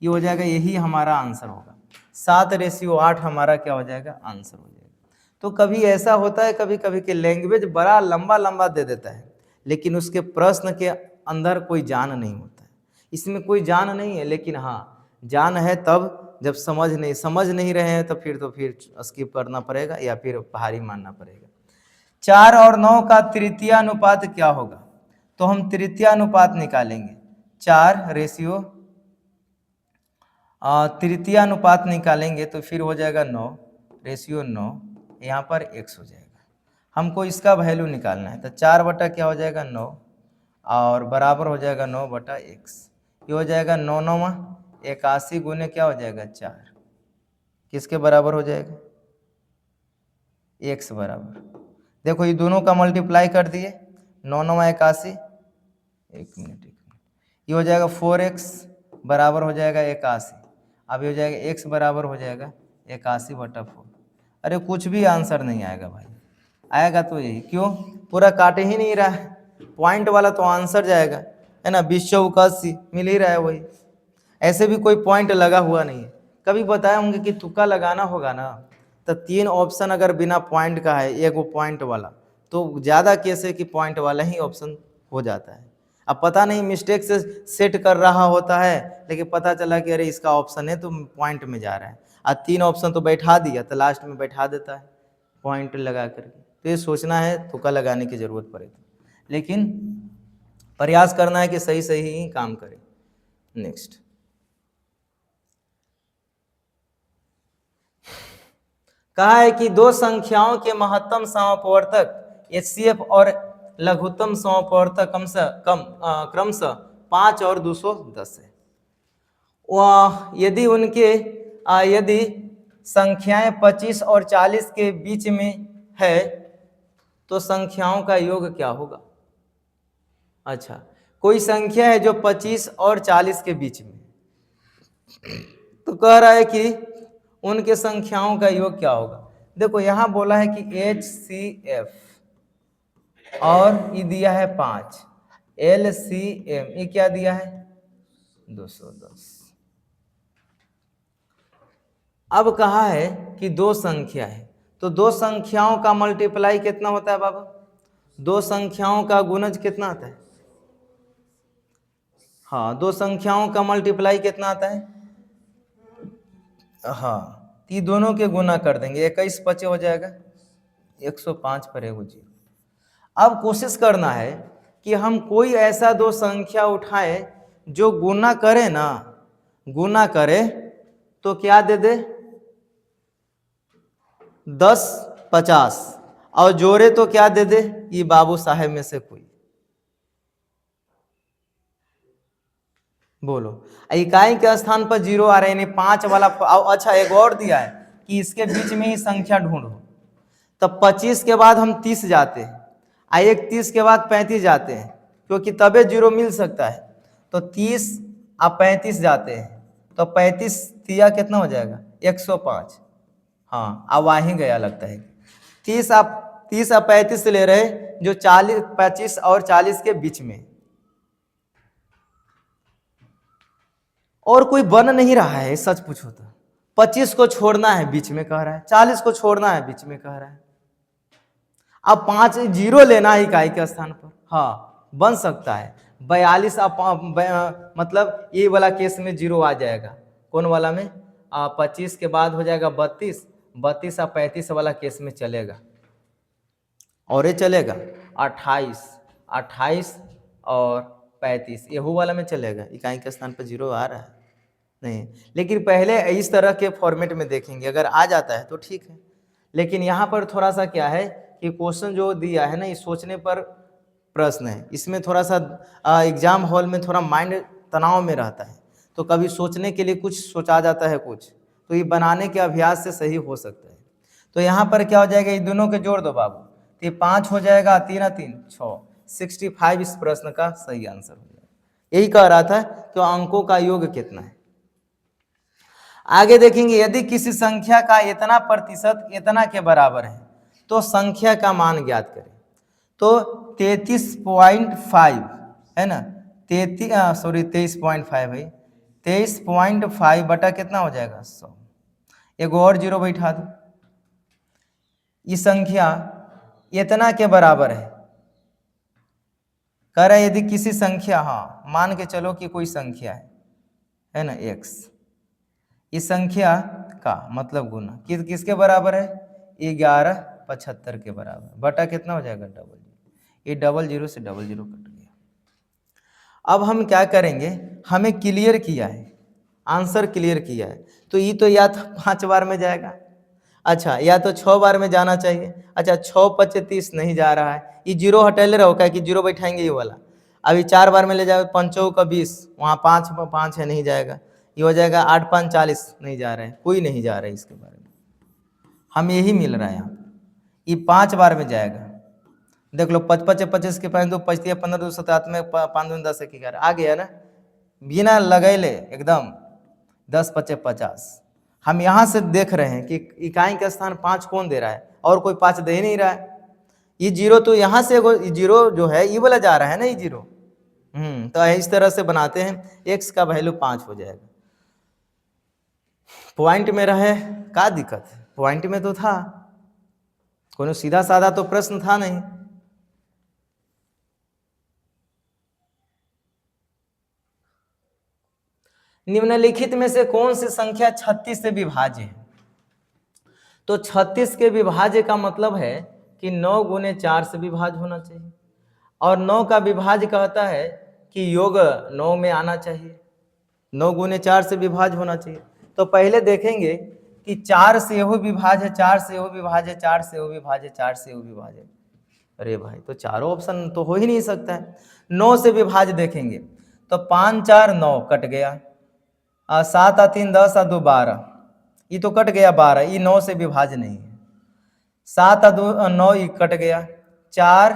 ये हो जाएगा, यही हमारा आंसर होगा। 7:8 हमारा क्या हो जाएगा आंसर हो जाएगा। तो कभी ऐसा होता है कभी कभी कि लैंग्वेज बड़ा लंबा लंबा दे देता है, लेकिन उसके प्रश्न के अंदर कोई जान नहीं होता है। इसमें कोई जान नहीं है, लेकिन हाँ जान है तब जब समझ नहीं रहे हैं तो फिर स्किप करना पड़ेगा या फिर भारी मानना पड़ेगा। 4 और 9 का तृतीय अनुपात क्या होगा? तो हम तृतीय अनुपात निकालेंगे। 4 रेशियो तृतीय अनुपात निकालेंगे तो फिर हो जाएगा 9 रेशियो 9, यहाँ पर x हो जाएगा। हमको इसका वैल्यू निकालना है, तो 4 बटा क्या हो जाएगा 9 और बराबर हो जाएगा 9 बटा x। ये हो जाएगा 9 9 81 गुने क्या हो जाएगा 4, किसके बराबर हो जाएगा? x बराबर, देखो ये दोनों का मल्टीप्लाई कर दिए, 9 9 81, एक मिनट, ये हो जाएगा 4x बराबर हो जाएगा 81। अब ये हो जाएगा x बराबर हो जाएगा 81 बटा 4। अरे कुछ भी आंसर नहीं आएगा भाई, आएगा तो यही, क्यों? पूरा काटे ही नहीं रहा है, पॉइंट वाला तो आंसर जाएगा, है ना। 20 चौक 80 मिल ही रहा है वही, ऐसे भी कोई पॉइंट लगा हुआ नहीं है। कभी बताए होंगे कि तुक्का लगाना होगा ना, तो 3 ऑप्शन अगर बिना पॉइंट का है, एक वो पॉइंट वाला, तो ज़्यादा केस है कि पॉइंट वाला ही ऑप्शन हो जाता है। अब पता नहीं मिस्टेक से सेट कर रहा होता है, लेकिन पता चला कि अरे इसका ऑप्शन है तो पॉइंट में जा रहा है, और 3 ऑप्शन तो बैठा दिया तो लास्ट में बैठा देता है पॉइंट लगा करके। तो ये सोचना है तुक्का लगाने की ज़रूरत पड़े तो, लेकिन प्रयास करना है कि सही सही ही काम करें। नेक्स्ट, कहा है कि दो संख्याओं के महत्तम समअपवर्तक HCF और लघुत्तम समअपवर्तक क्रमशः 5 और 210 है। यदि संख्याएं 25 और 40 के बीच में है तो संख्याओं का योग क्या होगा? अच्छा, कोई संख्या है जो 25 और 40 के बीच में, तो कह रहा है कि उनके संख्याओं का योग क्या होगा। देखो यहां बोला है कि HCF और ये दिया है 5, LCM ये क्या दिया है 210। अब कहा है कि दो संख्या है, तो दो संख्याओं का मल्टीप्लाई कितना होता है बाबा? दो संख्याओं का गुणज कितना आता है? हाँ, दो संख्याओं का मल्टीप्लाई कितना आता है? हाँ, ये दोनों के गुना कर देंगे, 21 25 हो जाएगा 105 पर एगो 0। अब कोशिश करना है कि हम कोई ऐसा दो संख्या उठाए जो गुना करे ना, गुना करे तो क्या दे दे 10 50, और जोड़े तो क्या दे दे ये बाबू साहेब में से कोई। बोलो, इकाई के स्थान पर 0 आ रहे हैं 5 वाला। अच्छा एक और दिया है कि इसके बीच में ही संख्या ढूंढो, तब 25 के बाद हम 30 जाते हैं, एक 30 के बाद 35 जाते हैं, क्योंकि तबे 0 मिल सकता है। तो 30 आप 35 जाते हैं, तो 35 दिया कितना हो जाएगा 105। हाँ, अब वहीं गया लगता है। 30 आप 35 ले रहे जो 25 और 40 के बीच में, और कोई बन नहीं रहा है। सच पूछो तो 25 को छोड़ना है बीच में कह रहा है, 40 को छोड़ना है बीच में कह रहा है। अब 5 0 लेना है इकाई के स्थान पर, हाँ बन सकता है 42। मतलब ये वाला केस में 0 आ जाएगा, कौन वाला में? 25 के बाद हो जाएगा 32, 32 और 35 वाला केस में चलेगा, और ये चलेगा 28 28 और 35 यहू वाला में चलेगा। इकाई के स्थान पर 0 आ रहा है नहीं, लेकिन पहले इस तरह के फॉर्मेट में देखेंगे, अगर आ जाता है तो ठीक है। लेकिन यहाँ पर थोड़ा सा क्या है कि क्वेश्चन जो दिया है ना, ये सोचने पर प्रश्न है, इसमें थोड़ा सा एग्जाम हॉल में थोड़ा माइंड तनाव में रहता है, तो कभी सोचने के लिए कुछ सोचा जाता है कुछ, तो ये बनाने के अभ्यास से सही हो सकता है। तो यहाँ पर क्या हो जाएगा, ये दोनों के जोड़ दो बाबू, तो ये 5 हो जाएगा, 3 3 6 65 इस प्रश्न का सही आंसर हो जाएगा। यही कह रहा था कि अंकों का योग कितना है। आगे देखेंगे, यदि किसी संख्या का इतना प्रतिशत इतना के बराबर है तो संख्या का मान ज्ञात करें। तो 33.5 है ना, 23.5 है, 23.5 बटा कितना हो जाएगा 100। एक और 0 बैठा दो, ये संख्या इतना के बराबर है। कह रहा है यदि किसी संख्या, हाँ मान के चलो कि कोई संख्या है ना x, इस संख्या का मतलब गुना किसके बराबर है? 1175 के बराबर, बटा कितना हो जाएगा? Double zero. ये डबल जीरो से डबल जीरो कट गया। अब हम क्या करेंगे, हमें क्लियर किया है, आंसर क्लियर किया है, तो ये तो या तो 5 बार में जाएगा, अच्छा या तो 6 बार में जाना चाहिए। अच्छा 6 × 30 नहीं जा रहा है, ये जीरो हटेले रहो, क्या कि जीरो बैठाएंगे ये वाला। अभी 4 बार में ले जाओ, 5 × 20, वहाँ 5 है, नहीं जाएगा। ये हो जाएगा 8 × 5 = 40, नहीं जा रहे हैं, कोई नहीं जा रहा है इसके बारे में, हम यही मिल रहा है यहाँ। ये 5 बार में जाएगा, देख लो 5 × 5 = 25 के 5 2 25 15 2 7 में 5 2 10 1 11 आ गया ना, बिना लगैले एकदम 10 × 5 = 50। हम यहाँ से देख रहे हैं कि इकाई का स्थान 5 कौन दे रहा है, और कोई 5 दे ही नहीं रहा है। ये जीरो तो यहाँ से जीरो जो है ये वाला जा रहा है ना, ये जीरो। तो इस तरह से बनाते हैं, x का वैल्यू 5 हो जाएगा। पॉइंट में रहे क्या दिक्कत है, पॉइंट में तो था, कोई सीधा साधा तो प्रश्न था नहीं। निम्नलिखित में से कौन सी संख्या 36 से विभाज्य है? तो 36 के विभाज्य का मतलब है कि 9 × 4 से विभाज्य होना चाहिए, और 9 का विभाज्य कहता है कि योग 9 में आना चाहिए, 9 × 4 से विभाज्य होना चाहिए। तो पहले देखेंगे कि 4 से यहो विभाज्य है, 4 से यहो विभाज्य है, 4 से यहो विभाज्य है, 4 से यहो विभाज्य है। अरे भाई तो चारों ऑप्शन तो हो ही नहीं सकता है। 9 से विभाज्य देखेंगे तो 5 × 4 = 9 कट गया, 7 × 3 = 10 और 2 = 12, ये तो कट गया 12, ये 9 से विभाज्य नहीं है। 7 और 2 = 9, ये कट गया, 4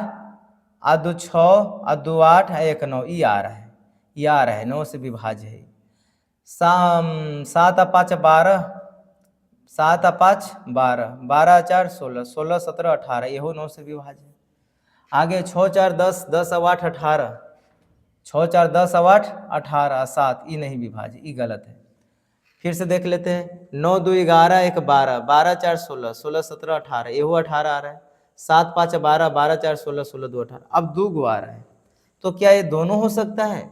और 2 = 6 और 2 = 8 और 1 = 9, ये आ रहा है, ये आ रहा है, 9 से विभाज्य है। 7 और 5 = 12, 7 और 5 = 12, 12 और 4 = 16, 16 17 18, यहो 9 से विभाज्य है। आगे 6 × 4 = 10, 10 और 8 = 18, 6 × 4 = 10 और 8 = 18, 7 ये नहीं विभाज्य, ये गलत है। फिर से देख लेते हैं, 9 2 11, 1 12, 12 4 16, 16 17 18, यहो 18 आ रहा है। 7 5 12, 12 4 16, 16 2 18, अब 2 गो आ रहा है। तो क्या ये दोनों हो सकता है?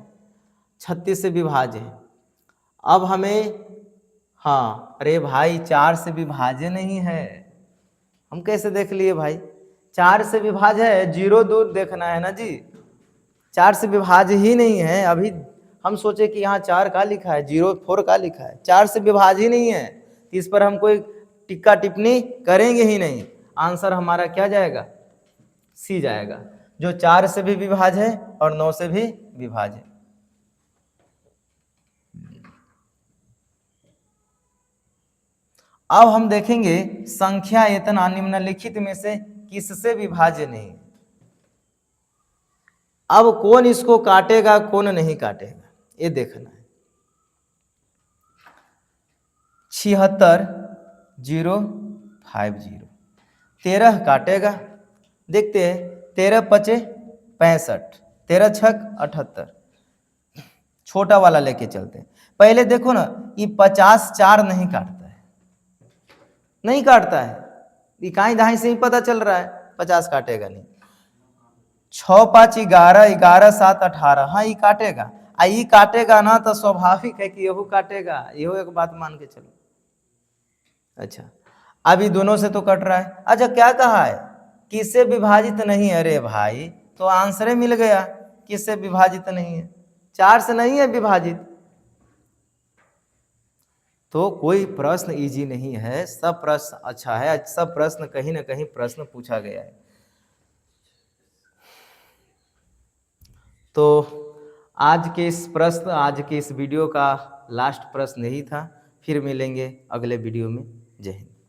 36 से विभाज्य है। अब हमें, हाँ अरे भाई 4 से विभाज्य नहीं है, हम कैसे देख लिए भाई? 4 से विभाज्य है, 0 2 देखना है ना जी, 4 से विभाज्य ही नहीं है। अभी हम सोचे कि यहाँ 4 का लिखा है, 0 4 का लिखा है, 4 से विभाज्य ही नहीं है, तो इस पर हम कोई टिक्का टिप्पणी करेंगे ही नहीं। आंसर हमारा क्या जाएगा? सी जाएगा, जो 4 से भी विभाज्य है और 9 से भी विभाज्य है। अब हम देखेंगे संख्या इतना निम्नलिखित में से किससे विभाज्य नहीं। अब कौन इसको काटेगा कौन नहीं काटेगा ये देखना है। 76 0 5 0, 13 काटेगा, देखते हैं 13 × 5 = 65, 13 × 6 = 78, छोटा वाला लेके चलते हैं। पहले देखो ना, ये 50 4 नहीं काटता है, नहीं काटता है, इकाई दहाई से ही पता चल रहा है 50 काटेगा नहीं। 6 5 11, 11 7 18, हाँ ये काटेगा, ये काटेगा ना तो स्वाभाविक है कि यहू काटेगा, यहू एक बात मान के चलो। अच्छा अभी दोनों से तो कट रहा है। अच्छा क्या कहा है? किससे विभाजित नहीं? अरे भाई तो आंसर मिल गया, किससे विभाजित नहीं है? 4 से नहीं है विभाजित। तो कोई प्रश्न इजी नहीं है, सब प्रश्न अच्छा है, सब प्रश्न कहीं ना कहीं प्रश्न पूछा गया है। तो आज के इस वीडियो का लास्ट प्रश्न यही था। फिर मिलेंगे अगले वीडियो में। जय हिंद।